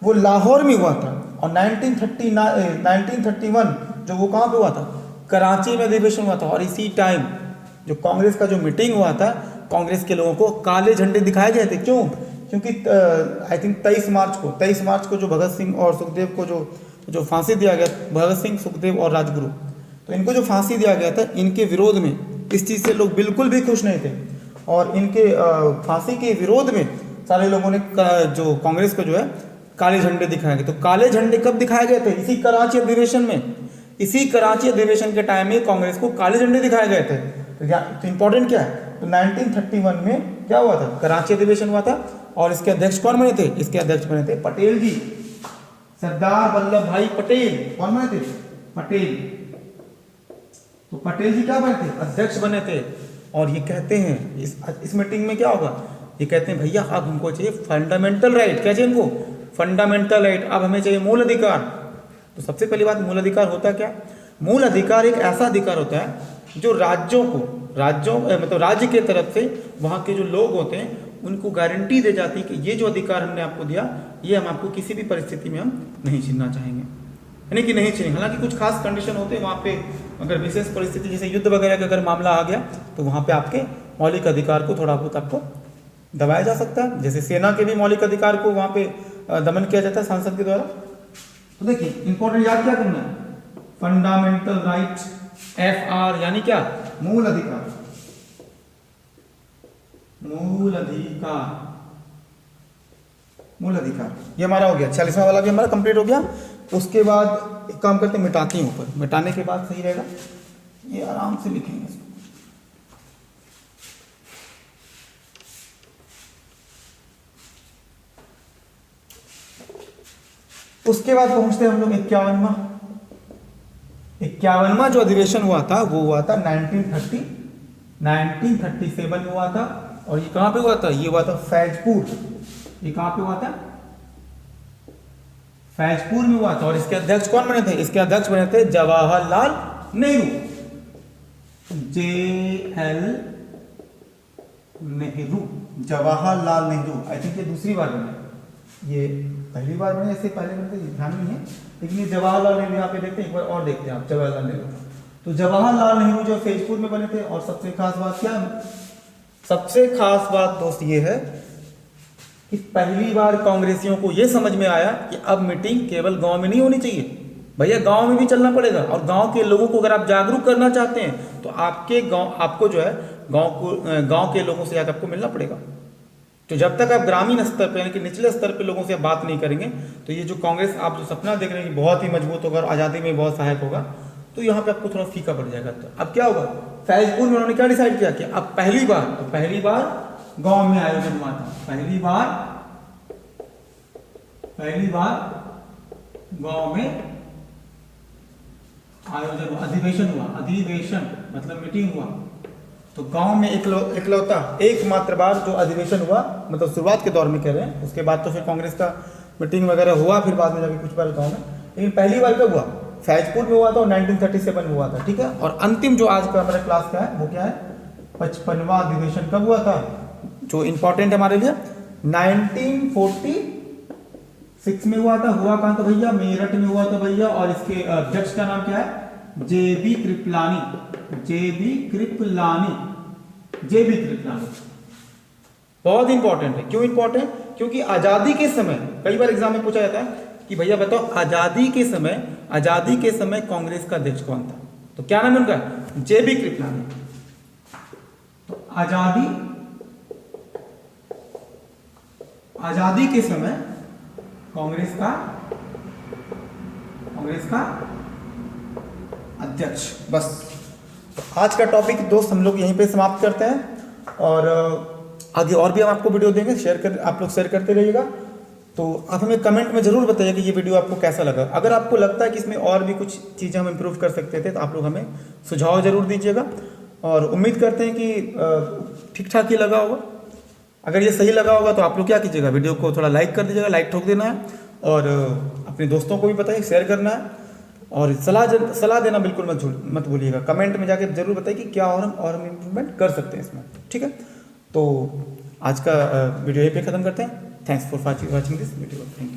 वो लाहौर में हुआ था। और 1931 जो वो कहाँ पे हुआ था? कराची में अधिवेशन हुआ था। और इसी टाइम जो कांग्रेस का जो मीटिंग हुआ था, कांग्रेस के लोगों को काले झंडे दिखाए गए थे। क्यों? क्योंकि आई थिंक 23 मार्च को जो भगत सिंह और सुखदेव को जो फांसी दिया गया, भगत सिंह, सुखदेव और राजगुरु, तो इनको जो फांसी दिया गया था, इनके विरोध में इस चीज़ से लोग बिल्कुल भी खुश नहीं थे। और इनके फांसी के विरोध में सारे लोगों ने जो कांग्रेस को जो है काले झंडे दिखाए गए। तो काले झंडे कब दिखाए गए थे? इसी कराची अधिवेशन में। इसी कराची अधिवेशन के टाइम में कांग्रेस को काले झंडे दिखाए गए थे। तो इंपॉर्टेंट क्या है? तो 1931 में क्या हुआ था? कराची अधिवेशन हुआ था। और इसके अध्यक्ष कौन बने थे? इसके अध्यक्ष बने थे पटेल जी, सरदार वल्लभ भाई पटेल। कौन बने थे? पटेल। तो पटेल जी क्या बने थे? अध्यक्ष बने थे। और ये कहते हैं इस मीटिंग में क्या होगा? ये कहते हैं भैया अब हमको चाहिए फंडामेंटल राइट। क्या चाहिए हमको? Fundamental right. अब हमें चाहिए मूल अधिकार। तो सबसे पहली बात, मूल अधिकार होता क्या? मूल अधिकार एक ऐसा अधिकार होता है जो मतलब राज्य के तरफ से वहाँ के जो लोग होते हैं उनको गारंटी दे जाती है कि ये जो अधिकार हमने आपको दिया, ये हम आपको किसी भी परिस्थिति में हम नहीं छीनना चाहेंगे, यानी कि नहीं छीनेंगे। हालांकि कुछ खास कंडीशन होते हैं वहाँ पे, अगर विशेष परिस्थिति जैसे युद्ध वगैरह का अगर मामला आ गया तो वहाँ पे आपके मौलिक अधिकार को थोड़ा बहुत आपको दबाया जा सकता है, जैसे सेना के भी मौलिक अधिकार को वहां पे दमन किया जाता है सांसद के द्वारा। तो देखिए इंपॉर्टेंट याद क्या करना है, फंडामेंटल राइट, FR यानी क्या, मूल अधिकार, मूल अधिकार, मूल अधिकार। ये हमारा हो गया 40वां वाला भी हमारा कंप्लीट हो गया। उसके बाद एक काम करते हैं, मिटाते हैं ऊपर, मिटाने के बाद सही रहेगा, ये आराम से लिखेंगे इसको। उसके बाद पहुंचते हैं हम लोग 51वां जो अधिवेशन हुआ था वो हुआ था 1937 में हुआ था। और ये कहां पे हुआ था, ये हुआ था फैजपुर। ये कहां पे हुआ था, फैजपुर में हुआ था। और इसके अध्यक्ष कौन बने थे, इसके अध्यक्ष बने थे Jawaharlal Nehru, JL Nehru, Jawaharlal Nehru. I think ये दूसरी बार बने, ये पहली बार बने, ऐसे पहले बने थे ध्यान नहीं है, लेकिन ये जवाहरलाल नेहरू यहाँ पे देखते हैं, एक बार और देखते हैं आप, जवाहरलाल नेहरू। तो जवाहरलाल नेहरू जो फैजपुर में बने थे। और सबसे खास बात क्या है, सबसे खास बात दोस्त ये है कि पहली बार कांग्रेसियों को यह समझ में आया कि अब मीटिंग केवल गांव में नहीं होनी चाहिए, भैया गांव में भी चलना पड़ेगा। और गांव के लोगों को अगर आप जागरूक करना चाहते हैं तो आपके गांव, आपको जो है गांव के लोगों से आकर आपको मिलना पड़ेगा। तो जब तक आप ग्रामीण स्तर पर यानी कि निचले स्तर पर लोगों से बात नहीं करेंगे तो ये जो कांग्रेस आप जो सपना देख रहे हैं कि बहुत ही मजबूत होगा और आज़ादी में बहुत सहायक होगा, तो यहाँ पे आपको थोड़ा फीका पड़ जाएगा। तो अब क्या होगा, फैजपुर में उन्होंने क्या डिसाइड किया कि अब पहली बार गांव में आयोजन हुआ था, पहली बार गांव में आयोजन हुआ, अधिवेशन मतलब मीटिंग हुआ। तो गांव में इकलौता एकमात्र बार जो अधिवेशन हुआ, मतलब शुरुआत के दौर में कह रहे हैं, उसके बाद तो फिर कांग्रेस का मीटिंग वगैरह हुआ फिर बाद में जाके कुछ बार गाँव में, लेकिन पहली बार कब हुआ, फैजपुर में हुआ था और 1937 में हुआ था। ठीक है। और अंतिम जो आज का हमारा क्लास का है वो क्या है, 55वां अधिवेशन कब हुआ था, जो इंपॉर्टेंट है हमारे लिए, 1946 में हुआ था। हुआ कहां था भैया, मेरठ में हुआ था भैया। और इसके अध्यक्ष का नाम क्या है, जेबी कृपलानी। बहुत इंपॉर्टेंट है। क्यों इंपॉर्टेंट, क्योंकि आजादी के समय कई बार एग्जाम में पूछा जाता है कि भैया बताओ आजादी के समय कांग्रेस का अध्यक्ष कौन था, तो क्या नाम है उनका, जेबी कृपलानी। तो आजादी के समय कांग्रेस का अध्यक्ष। बस आज का टॉपिक दोस्त हम लोग यहीं पे समाप्त करते हैं और आगे और भी हम आपको वीडियो देंगे, आप लोग शेयर करते रहिएगा। तो आप हमें कमेंट में जरूर बताइए कि ये वीडियो आपको कैसा लगा। अगर आपको लगता है कि इसमें और भी कुछ चीज़ें हम इम्प्रूव कर सकते थे तो आप लोग हमें सुझाव जरूर दीजिएगा। और उम्मीद करते हैं कि ठीक ठाक ही लगा होगा। अगर ये सही लगा होगा तो आप लोग क्या कीजिएगा, वीडियो को थोड़ा लाइक कर दीजिएगा, लाइक ठोक देना है और अपने दोस्तों को भी बताइए, शेयर करना है। और सलाह देना बिल्कुल मत भूलिएगा। कमेंट में जाके जरूर बताइए कि क्या और हम इम्प्रूवमेंट कर सकते हैं इसमें। ठीक है, तो आज का वीडियो यहीं पे ख़त्म करते हैं। Thanks for watching this video. Thank you.